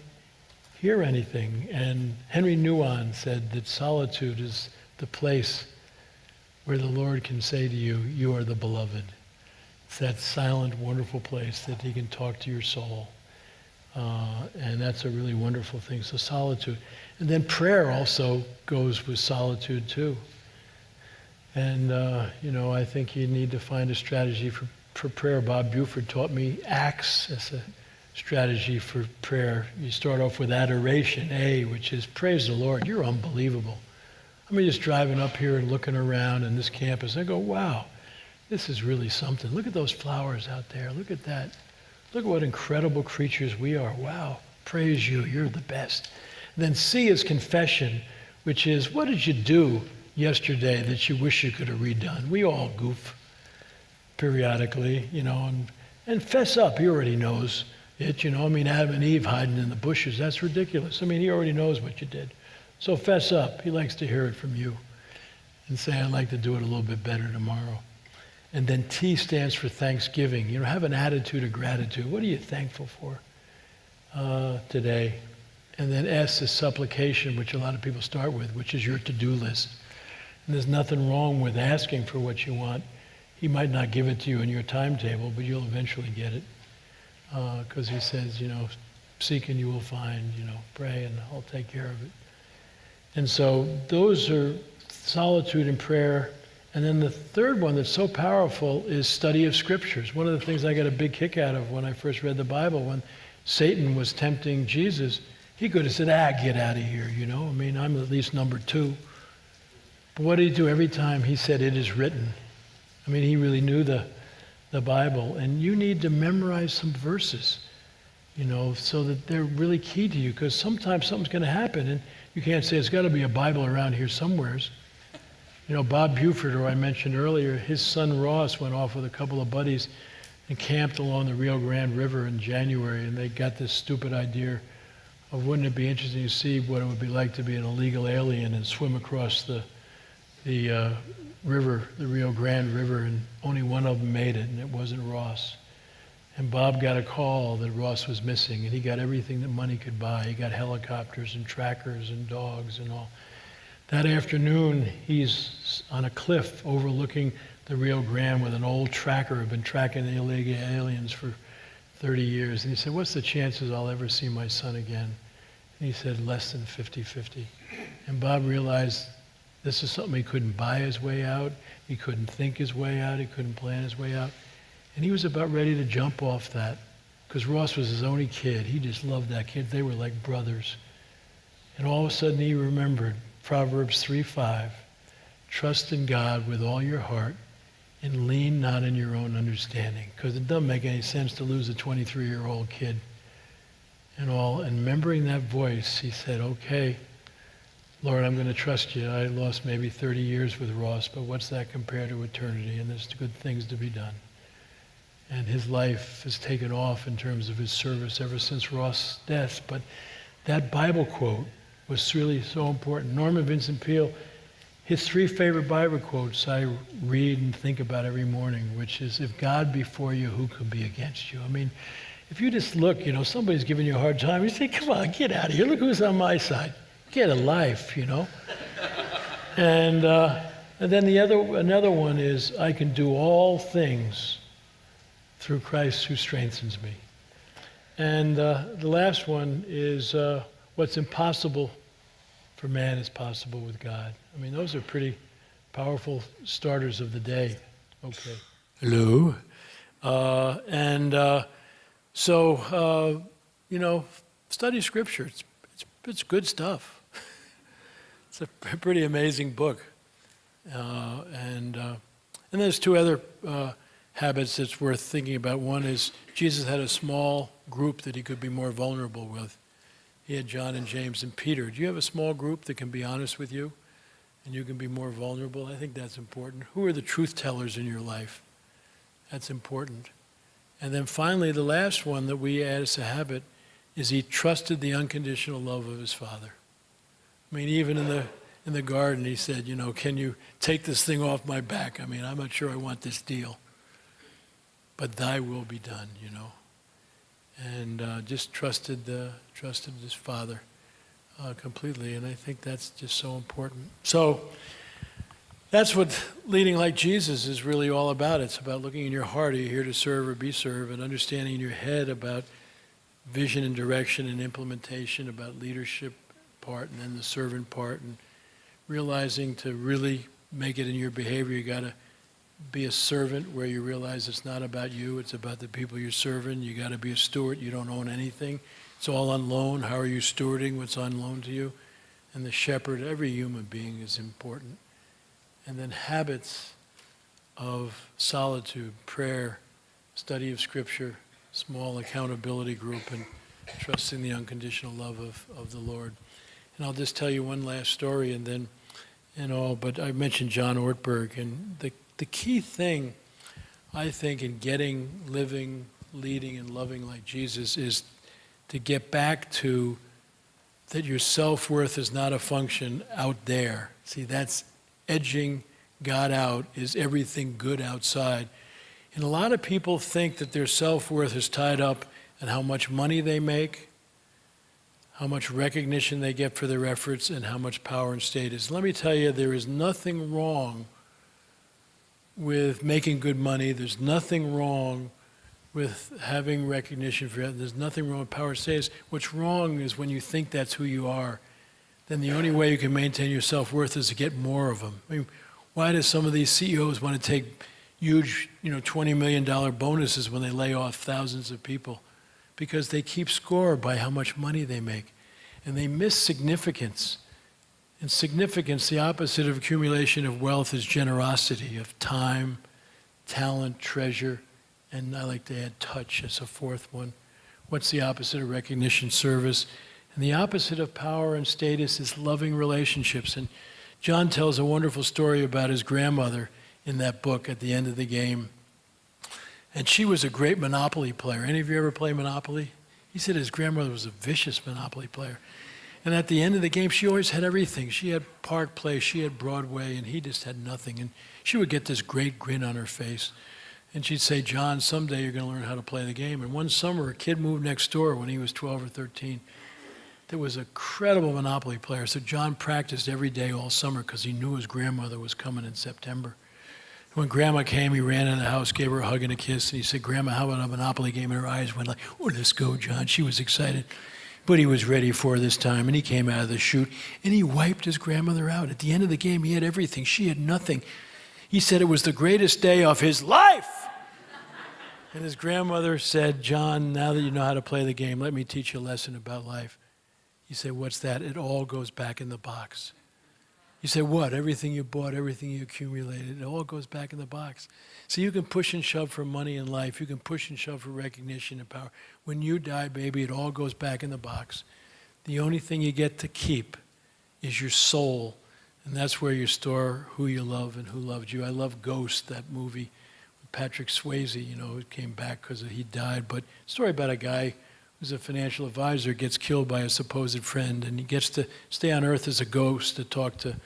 hear anything. And Henry Nouwen said that solitude is the place where the Lord can say to you, you are the beloved. It's that silent, wonderful place that he can talk to your soul. And that's a really wonderful thing. So solitude. And then prayer also goes with solitude too. And, I think you need to find a strategy for prayer. Bob Buford taught me acts as a strategy for prayer. You start off with adoration, A, which is praise the Lord. You're unbelievable. I mean, just driving up here and looking around in this campus, I go, wow, this is really something. Look at those flowers out there. Look at that. Look at what incredible creatures we are. Wow, praise you. You're the best. And then C is confession, which is, what did you do yesterday that you wish you could have redone? We all goof periodically, and fess up. He already knows it, Adam and Eve hiding in the bushes, that's ridiculous. I mean, he already knows what you did. So fess up. He likes to hear it from you and say, I'd like to do it a little bit better tomorrow. And then T stands for thanksgiving. Have an attitude of gratitude. What are you thankful for today? And then S is supplication, which a lot of people start with, which is your to-do list. And there's nothing wrong with asking for what you want. He might not give it to you in your timetable, but you'll eventually get it. Because he says, seek and you will find, pray and I'll take care of it. And so those are solitude and prayer. And then the third one that's so powerful is study of scriptures. One of the things I got a big kick out of when I first read the Bible, when Satan was tempting Jesus, he could have said, get out of here, I'm at least number 2. But what did he do every time? He said, it is written. He really knew the Bible. And you need to memorize some verses, so that they're really key to you. Because sometimes something's going to happen, and you can't say, it's got to be a Bible around here somewheres. Bob Buford, who I mentioned earlier, his son Ross went off with a couple of buddies and camped along the Rio Grande River in January, and they got this stupid idea of, wouldn't it be interesting to see what it would be like to be an illegal alien and swim across the river, the Rio Grande River, and only one of them made it, and it wasn't Ross. And Bob got a call that Ross was missing, and he got everything that money could buy. He got helicopters and trackers and dogs and all. That afternoon, he's on a cliff overlooking the Rio Grande with an old tracker who had been tracking the illegal aliens for 30 years. And he said, what's the chances I'll ever see my son again? And he said, less than 50-50. And Bob realized this is something he couldn't buy his way out. He couldn't think his way out. He couldn't plan his way out. And he was about ready to jump off that because Ross was his only kid. He just loved that kid. They were like brothers. And all of a sudden he remembered Proverbs 3:5, trust in God with all your heart and lean not in your own understanding. Because it doesn't make any sense to lose a 23-year-old kid and all. And remembering that voice, he said, okay, Lord, I'm going to trust you. I lost maybe 30 years with Ross, but what's that compared to eternity? And there's good things to be done. And his life has taken off in terms of his service ever since Ross' death. But that Bible quote was really so important. Norman Vincent Peale, his 3 favorite Bible quotes I read and think about every morning, which is, if God be for you, who could be against you? I mean, if you just look, somebody's giving you a hard time, you say, come on, get out of here. Look who's on my side. Get a life, And then another one is, I can do all things through Christ who strengthens me. And the last one is, what's impossible for man is possible with God. I mean, those are pretty powerful starters of the day. Okay. Hello. So, study Scripture. It's good stuff. It's a pretty amazing book. And there's 2 other habits that's worth thinking about. One is Jesus had a small group that he could be more vulnerable with. He had John and James and Peter. Do you have a small group that can be honest with you and you can be more vulnerable? I think that's important. Who are the truth tellers in your life? That's important. And then finally, the last one that we add as a habit is he trusted the unconditional love of his Father. I mean, even in the garden, he said, can you take this thing off my back? I mean, I'm not sure I want this deal. But thy will be done, And just trusted his Father completely. And I think that's just so important. So that's what leading like Jesus is really all about. It's about looking in your heart. Are you here to serve or be served? And understanding in your head about vision and direction and implementation, about leadership part and then the servant part. And realizing to really make it in your behavior, you got to be a servant where you realize it's not about you, it's about the people you're serving. You got to be a steward. You don't own anything. It's all on loan. How are you stewarding what's on loan to you? And the shepherd, every human being is important. And then habits of solitude, prayer, study of Scripture, small accountability group, and trusting the unconditional love of the Lord. And I'll just tell you one last story and then, but I mentioned John Ortberg, and the key thing, I think, in living, leading, and loving like Jesus is to get back to that your self-worth is not a function out there. See, that's edging God out, is everything good outside. And a lot of people think that their self-worth is tied up in how much money they make, how much recognition they get for their efforts, and how much power and status. Let me tell you, there is nothing wrong with making good money. There's nothing wrong with having recognition for it. There's nothing wrong with power and status. What's wrong is when you think that's who you are, then the only way you can maintain your self-worth is to get more of them. I mean, why do some of these CEOs want to take huge, $20 million bonuses when they lay off thousands of people? Because they keep score by how much money they make. And they miss significance. And significance, the opposite of accumulation of wealth, is generosity of time, talent, treasure, and I like to add touch as a fourth one. What's the opposite of recognition? Service. And the opposite of power and status is loving relationships. And John tells a wonderful story about his grandmother in that book at the end of the game. And she was a great Monopoly player. Any of you ever play Monopoly? He said his grandmother was a vicious Monopoly player. And at the end of the game, she always had everything. She had Park Place, she had Broadway, and he just had nothing. And she would get this great grin on her face. And she'd say, John, someday you're going to learn how to play the game. And one summer, a kid moved next door when he was 12 or 13. There was a credible Monopoly player. So John practiced every day all summer because he knew his grandmother was coming in September. When Grandma came, he ran in the house, gave her a hug and a kiss, and he said, "Grandma, how about a Monopoly game?" And her eyes went like, "Oh, let's go, John." She was excited. But he was ready for this time, and he came out of the chute, and he wiped his grandmother out. At the end of the game, he had everything. She had nothing. He said it was the greatest day of his life. And his grandmother said, "John, now that you know how to play the game, let me teach you a lesson about life." He said, "What's that?" "It all goes back in the box." You say, "What?" "Everything you bought, everything you accumulated, it all goes back in the box." So you can push and shove for money in life. You can push and shove for recognition and power. When you die, baby, it all goes back in the box. The only thing you get to keep is your soul. And that's where you store who you love and who loved you. I love Ghost, that movie with Patrick Swayze, who came back because he died. But story about a guy who's a financial advisor, gets killed by a supposed friend, and he gets to stay on earth as a ghost to talk to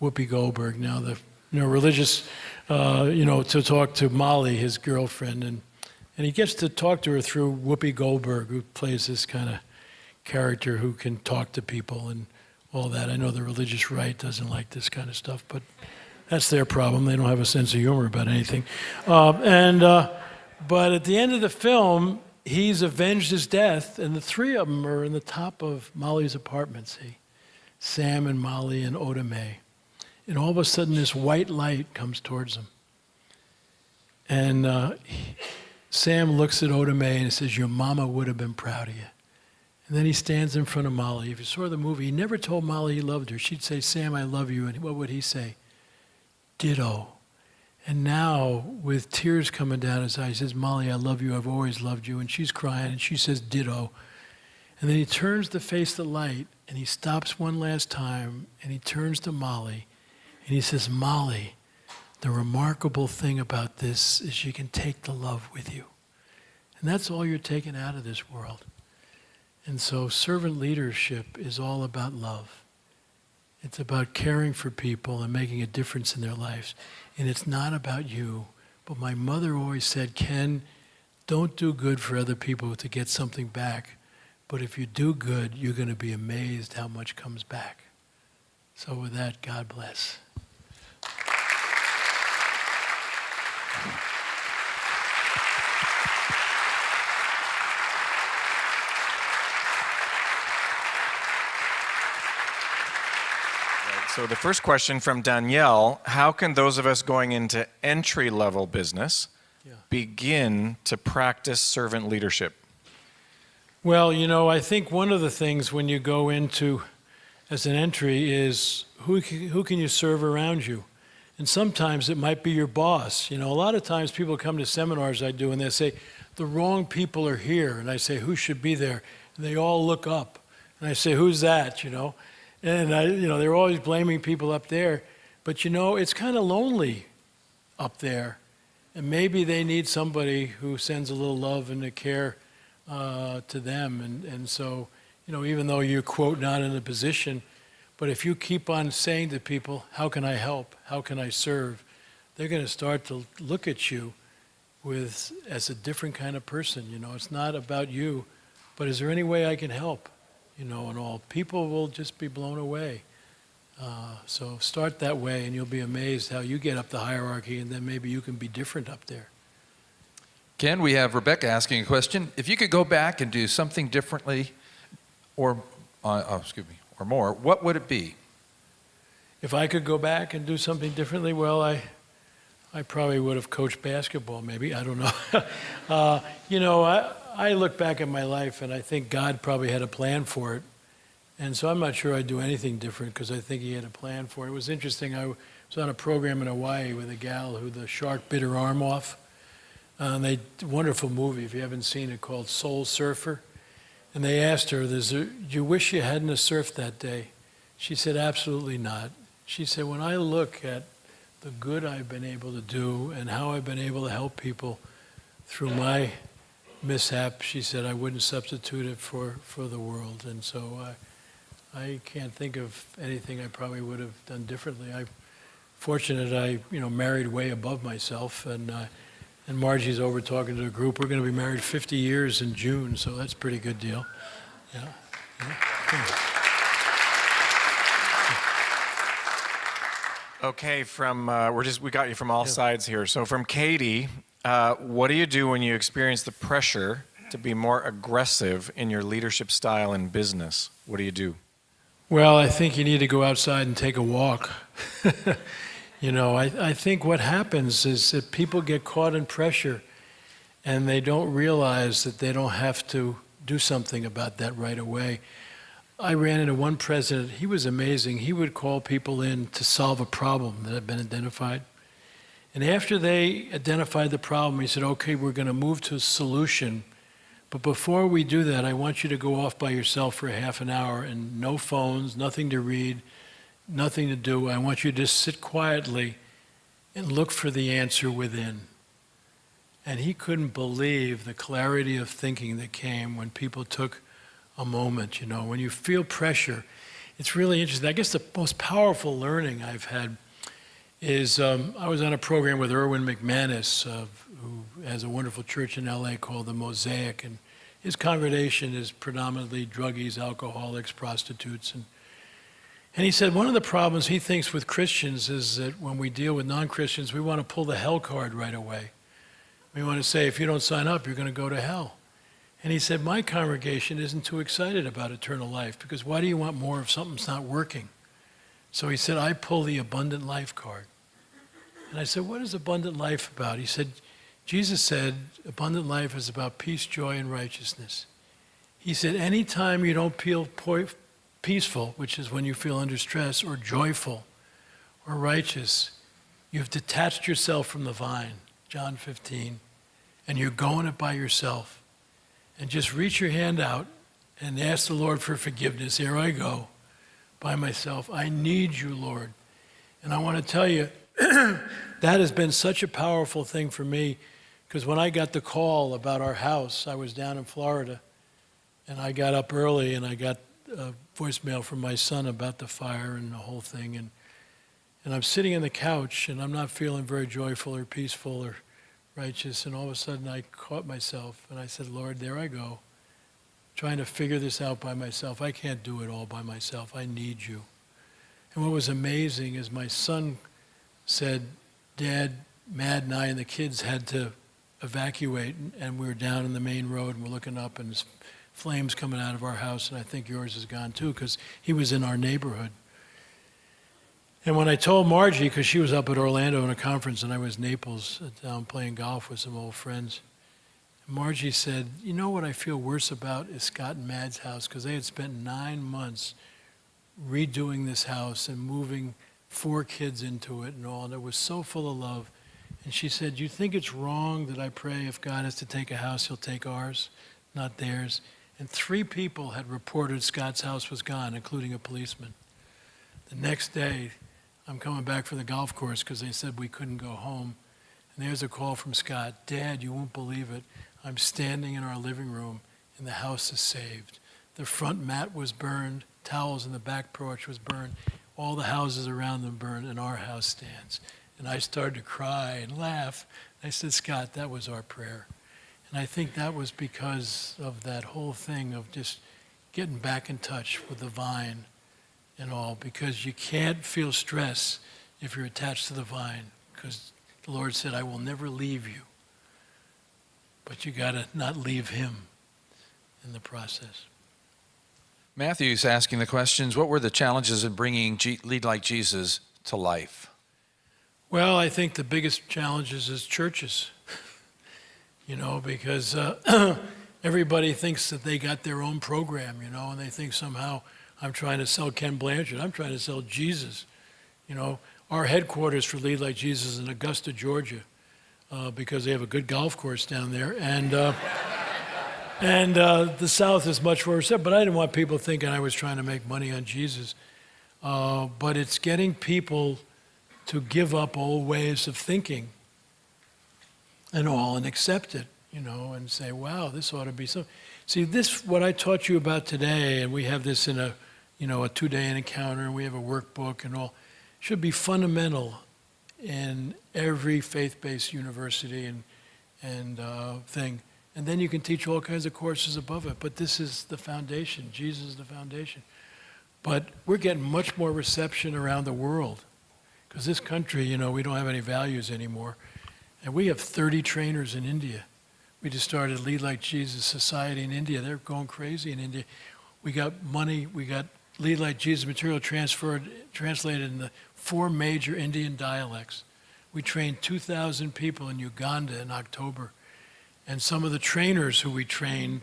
Whoopi Goldberg, now the religious, to talk to Molly, his girlfriend. And he gets to talk to her through Whoopi Goldberg, who plays this kind of character who can talk to people and all that. I know the religious right doesn't like this kind of stuff, but that's their problem. They don't have a sense of humor about anything. But at the end of the film, he's avenged his death, and the three of them are in the top of Molly's apartment, see? Sam and Molly and Oda Mae. And all of a sudden, this white light comes towards them. And Sam looks at Oda Mae and he says, "Your mama would have been proud of you." And then he stands in front of Molly. If you saw the movie, he never told Molly he loved her. She'd say, "Sam, I love you." And what would he say? "Ditto." And now, with tears coming down his eyes, he says, "Molly, I love you. I've always loved you." And she's crying, and she says, "Ditto." And then he turns to face the light, and he stops one last time, and he turns to Molly, and he says, "Molly, the remarkable thing about this is you can take the love with you." And that's all you're taking out of this world. And so servant leadership is all about love. It's about caring for people and making a difference in their lives. And it's not about you. But my mother always said, "Ken, don't do good for other people to get something back. But if you do good, you're going to be amazed how much comes back." So with that, God bless. So the first question from Danielle, how can those of us going into entry-level business begin to practice servant leadership? Well, I think one of the things when you go into as an entry is who can you serve around you? And sometimes it might be your boss. A lot of times people come to seminars I do and they say, "The wrong people are here." And I say, "Who should be there?" And they all look up. And I say, "Who's that?" And they're always blaming people up there. But it's kind of lonely up there. And maybe they need somebody who sends a little love and a care to them. And so, even though you're, quote, not in a position, but if you keep on saying to people, "How can I help? How can I serve?" they're going to start to look at you as a different kind of person. It's not about you, but is there any way I can help? And all. People will just be blown away. So start that way, and you'll be amazed how you get up the hierarchy, and then maybe you can be different up there. Ken, we have Rebecca asking a question. If you could go back and do something differently, or more, what would it be? If I could go back and do something differently, well, I probably would have coached basketball, maybe. I don't know. I look back at my life, and I think God probably had a plan for it. And so I'm not sure I'd do anything different because I think he had a plan for it. It was interesting. I was on a program in Hawaii with a gal who the shark bit her arm off. Wonderful movie, if you haven't seen it, called Soul Surfer. And they asked her, "Do you wish you hadn't have surfed that day?" She said, "Absolutely not." She said, "When I look at the good I've been able to do and how I've been able to help people through my mishap," she said, "I wouldn't substitute it for the world." And so I can't think of anything I probably would have done differently. I'm fortunate I married way above myself, and Margie's over talking to a group. We're going to be married 50 years in June, so that's a pretty good deal. Yeah. Okay, we got you from all sides here. So from Katie, what do you do when you experience the pressure to be more aggressive in your leadership style in business? What do you do? Well, I think you need to go outside and take a walk. I think what happens is that people get caught in pressure and they don't realize that they don't have to do something about that right away. I ran into one president, he was amazing. He would call people in to solve a problem that had been identified. And after they identified the problem, he said, okay, we're going to move to a solution. But before we do that, I want you to go off by yourself for a half an hour and no phones, nothing to read, nothing to do. I want you to just sit quietly and look for the answer within. And he couldn't believe the clarity of thinking that came when people took a moment. When you feel pressure, it's really interesting. I guess the most powerful learning I've had is I was on a program with Erwin McManus, who has a wonderful church in LA called the Mosaic, and his congregation is predominantly druggies, alcoholics, prostitutes, and he said one of the problems he thinks with Christians is that when we deal with non-Christians, we want to pull the hell card right away. We want to say, if you don't sign up, you're going to go to hell. And he said, my congregation isn't too excited about eternal life, because why do you want more if something's not working? So he said, I pull the abundant life card. And I said, what is abundant life about? He said, Jesus said, abundant life is about peace, joy, and righteousness. He said, anytime you don't feel peaceful, which is when you feel under stress, or joyful, or righteous, you've detached yourself from the vine, John 15, and you're going it by yourself. And just reach your hand out and ask the Lord for forgiveness. Here I go, by myself. I need you, Lord. And I want to tell you, that has been such a powerful thing for me, because when I got the call about our house, I was down in Florida, and I got up early, and I got a voicemail from my son about the fire and the whole thing. And I'm sitting on the couch, and I'm not feeling very joyful or peaceful or righteous, and all of a sudden I caught myself, and I said, Lord, there I go, trying to figure this out by myself. I can't do it all by myself. I need you. And what was amazing is my son said, Dad, Mad and I and the kids had to evacuate, and we were down in the main road, and we're looking up, and there's flames coming out of our house, and I think yours is gone too, because he was in our neighborhood. And when I told Margie, because she was up at Orlando in a conference and I was in Naples down playing golf with some old friends, Margie said, you know what I feel worse about is Scott and Mad's house, because they had spent 9 months redoing this house and moving 4 kids into it and all, and it was so full of love. And she said, do you think it's wrong that I pray if God has to take a house, he'll take ours, not theirs? And 3 people had reported Scott's house was gone, including a policeman. The next day, I'm coming back from the golf course because they said we couldn't go home. And there's a call from Scott. Dad, you won't believe it. I'm standing in our living room and the house is saved. The front mat was burned. Towels in the back porch was burned. All the houses around them burned, and our house stands. And I started to cry and laugh. I said, Scott, that was our prayer. And I think that was because of that whole thing of just getting back in touch with the vine and all, because you can't feel stress if you're attached to the vine, because the Lord said, I will never leave you. But you got to not leave him in the process. Matthew's asking the questions, what were the challenges in bringing Lead Like Jesus to life? Well, I think the biggest challenges is churches, because everybody thinks that they got their own program, and they think somehow I'm trying to sell Ken Blанchard. I'm trying to sell Jesus. Our headquarters for Lead Like Jesus is in Augusta, Georgia, because they have a good golf course down there. And the South is much worse. But I didn't want people thinking I was trying to make money on Jesus. But it's getting people to give up old ways of thinking and all and accept it, and say, wow, this ought to be so. See, what I taught you about today, and we have this in a 2-day encounter, and we have a workbook and all, should be fundamental in every faith-based university and thing. And then you can teach all kinds of courses above it. But this is the foundation. Jesus is the foundation. But we're getting much more reception around the world, because because this country, you know, we don't have any values anymore. And we have 30 trainers in India. We just started Lead Like Jesus Society in India. They're going crazy in India. We got money, we got Lead Like Jesus material translated in the 4 major Indian dialects. We trained 2,000 people in Uganda in October. And some of the trainers who we trained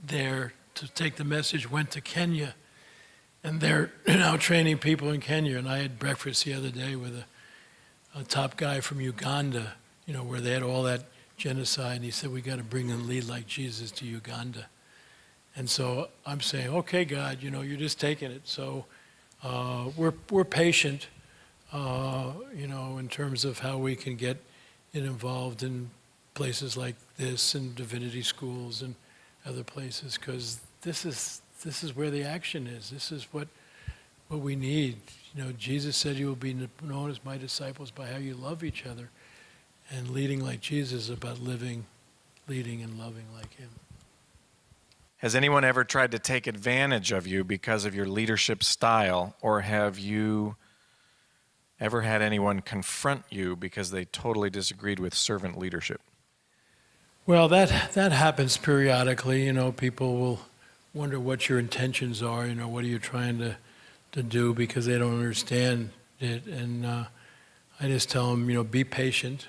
there to take the message went to Kenya. And they're now training people in Kenya. And I had breakfast the other day with a top guy from Uganda, you know, where they had all that genocide. And he said, we got to bring and Lead Like Jesus to Uganda. And so I'm saying, okay, God, you know, you're just taking it. So we're patient, you know, in terms of how we can get involved in places like this and divinity schools and other places, because this is where the action is. This is what we need. You know, Jesus said you will be known as my disciples by how you love each other. And leading like Jesus is about living, leading, and loving like him. Has anyone ever tried to take advantage of you because of your leadership style, or have you ever had anyone confront you because they totally disagreed with servant leadership? Well, that happens periodically. You know, people will wonder what your intentions are. You know, what are you trying to do, because they don't understand it. And I just tell them, you know, be patient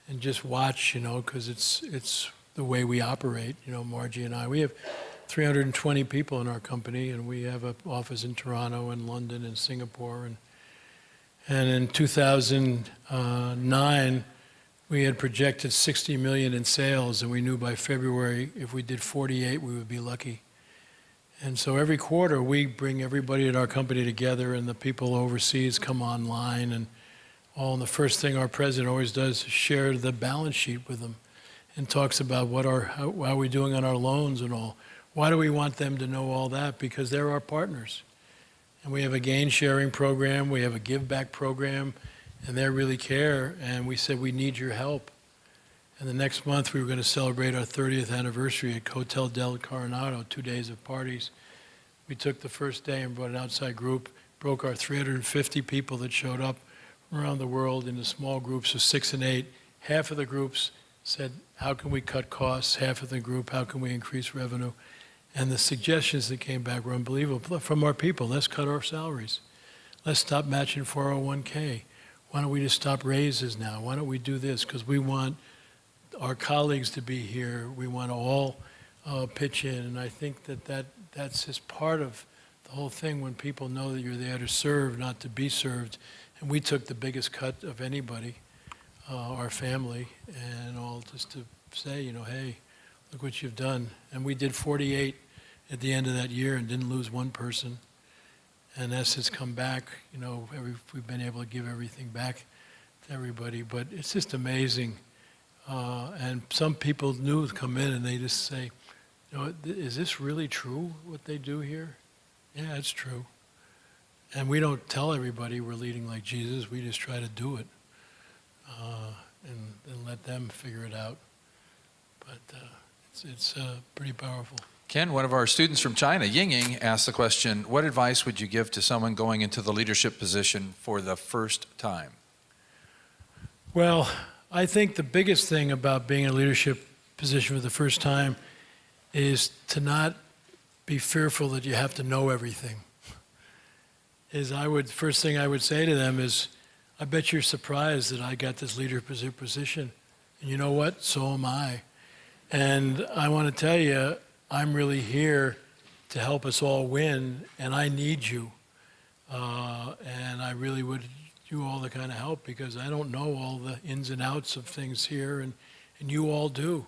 and just watch, you know, because it's the way we operate. You know, Margie and I, we have 320 people in our company, and we have an office in Toronto and London and Singapore. And in 2009, we had projected 60 million in sales, and we knew by February if we did 48, we would be lucky. And so every quarter, we bring everybody at our company together, and the people overseas come online, and the first thing our president always does is share the balance sheet with them and talks about how are we doing on our loans and all. Why do we want them to know all that? Because they're our partners. And we have a gain sharing program, we have a give back program, and they really care. And we said, we need your help. And the next month we were going to celebrate our 30th anniversary at Hotel del Coronado, 2 days of parties. We took the first day and brought an outside group, broke our 350 people that showed up from around the world into small groups of 6 and 8. Half of the groups said, how can we cut costs? Half of the group, how can we increase revenue? And the suggestions that came back were unbelievable from our people. Let's cut our salaries. Let's stop matching 401k. Why don't we just stop raises now? Why don't we do this? Because we want our colleagues to be here. We want to all pitch in. And I think that's just part of the whole thing, when people know that you're there to serve, not to be served. And we took the biggest cut of anybody, our family, and all, just to say, you know, hey, look what you've done. And we did 48 at the end of that year and didn't lose one person. And as it's come back, you know, we've been able to give everything back to everybody. But it's just amazing. And some people new come in and they just say, you know, is this really true, what they do here? Yeah, it's true. And we don't tell everybody we're leading like Jesus. We just try to do it and let them figure it out. But it's pretty powerful. Ken, one of our students from China, Yingying, asked the question, what advice would you give to someone going into the leadership position for the first time? Well, I think the biggest thing about being in a leadership position for the first time is to not be fearful that you have to know everything. First thing I would say to them is, I bet you're surprised that I got this leadership position. And you know what? So am I. And I want to tell you, I'm really here to help us all win, and I need you. And I really would do all the kind of help, because I don't know all the ins and outs of things here, and you all do.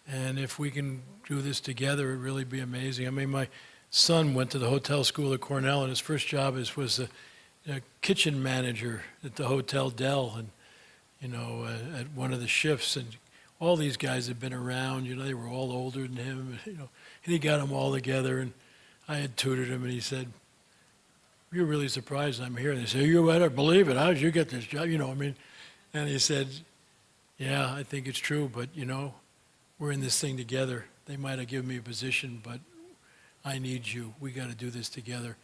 And if we can do this together, it'd really be amazing. I mean, my son went to the hotel school at Cornell, and his first job was a kitchen manager at the Hotel Del, and you know, at one of the shifts. And all these guys had been around, you know, they were all older than him, you know, and he got them all together. And I had tutored him, and he said, "You're really surprised I'm here." And they said, "You better believe it. How did you get this job?" You know, I mean, and he said, "Yeah, I think it's true, but you know, we're in this thing together. They might have given me a position, but I need you. We got to do this together.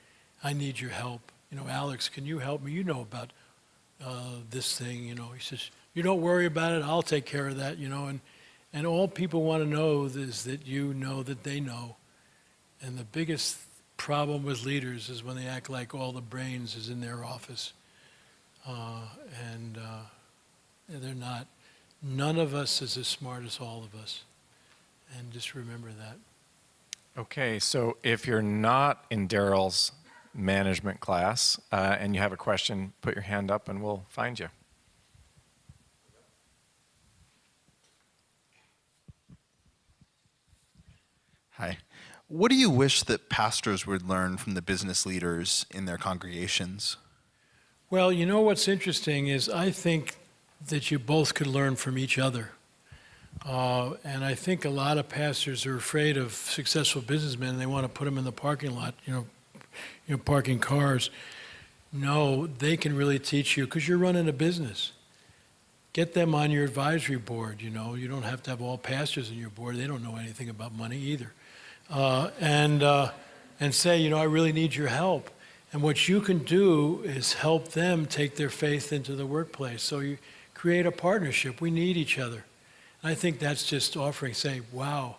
I need your help. You know, Alex, can you help me? You know about this thing, you know. He says, you don't worry about it, I'll take care of that, you know. And all people want to know is that you know that they know. And the biggest problem with leaders is when they act like all the brains is in their office. They're not. None of us is as smart as all of us. And just remember that. Okay, so if you're not in Daryl's management class and you have a question, put your hand up and we'll find you. Hi. What do you wish that pastors would learn from the business leaders in their congregations? Well, you know what's interesting is I think that you both could learn from each other. And I think a lot of pastors are afraid of successful businessmen. They want to put them in the parking lot, parking cars. No, they can really teach you because you're running a business. Get them on your advisory board, you know. You don't have to have all pastors on your board. They don't know anything about money either. And say, I really need your help. And what you can do is help them take their faith into the workplace. So you create a partnership. We need each other. And I think that's just offering, saying, wow,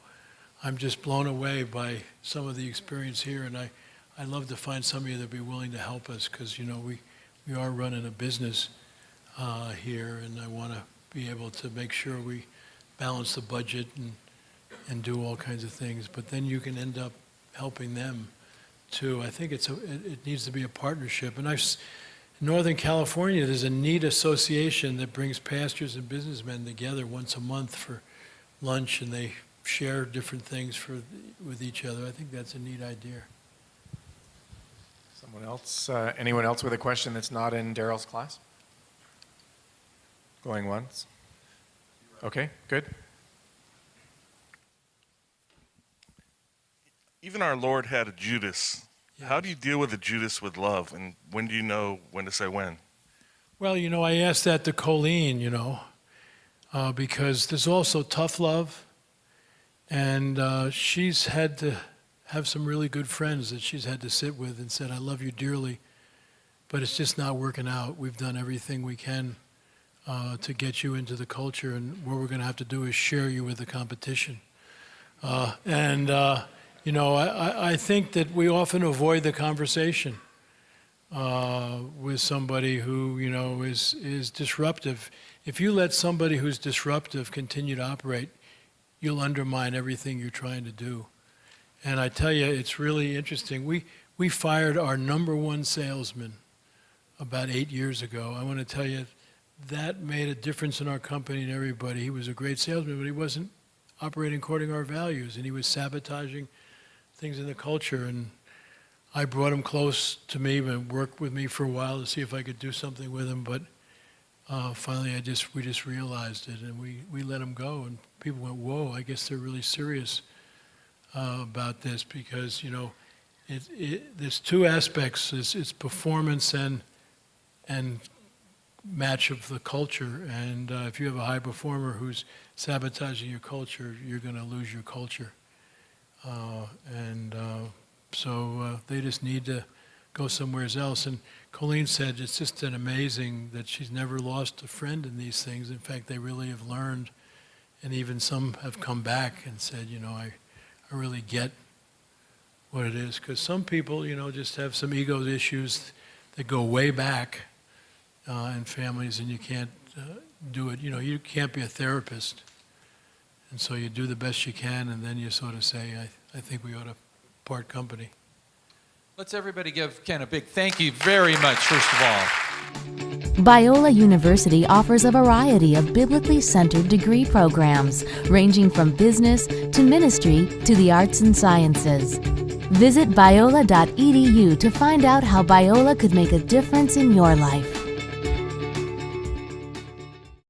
I'm just blown away by some of the experience here. And I'd love to find somebody that would be willing to help us because, we are running a business here. And I want to be able to make sure we balance the budget and do all kinds of things. But then you can end up helping them too. I think it needs to be a partnership. And in Northern California, there's a neat association that brings pastors and businessmen together once a month for lunch, and they share different things with each other. I think that's a neat idea. Someone else? Anyone else with a question that's not in Daryl's class? Going once? Okay, good. Even our Lord had a Judas. Yes. How do you deal with a Judas with love? And when do you know when to say when? Well, I asked that to Colleen, because there's also tough love. And she's had to have some really good friends that she's had to sit with and said, I love you dearly, but it's just not working out. We've done everything we can to get you into the culture, and what we're going to have to do is share you with the competition. I think that we often avoid the conversation with somebody who, is disruptive. If you let somebody who's disruptive continue to operate, you'll undermine everything you're trying to do. And I tell you, it's really interesting. We fired our number one salesman about 8 years ago. I want to tell you, that made a difference in our company and everybody. He was a great salesman, but he wasn't operating according to our values, and he was sabotaging things in the culture. And I brought him close to me and worked with me for a while to see if I could do something with him. But finally, we just realized it, and we let him go. And people went, "Whoa! I guess they're really serious about this," because there's two aspects: it's performance and match of the culture. And if you have a high performer who's sabotaging your culture, you're going to lose your culture. So they just need to go somewhere else. And Colleen said it's just an amazing that she's never lost a friend in these things. In fact, they really have learned, and even some have come back and said, I really get what it is. Because some people, just have some ego issues that go way back in families, and you can't do it. You can't be a therapist. And so you do the best you can, and then you sort of say, I think we ought to part company. Let's everybody give Ken a big thank you very much, first of all. Biola University offers a variety of biblically centered degree programs, ranging from business to ministry to the arts and sciences. Visit biola.edu to find out how Biola could make a difference in your life.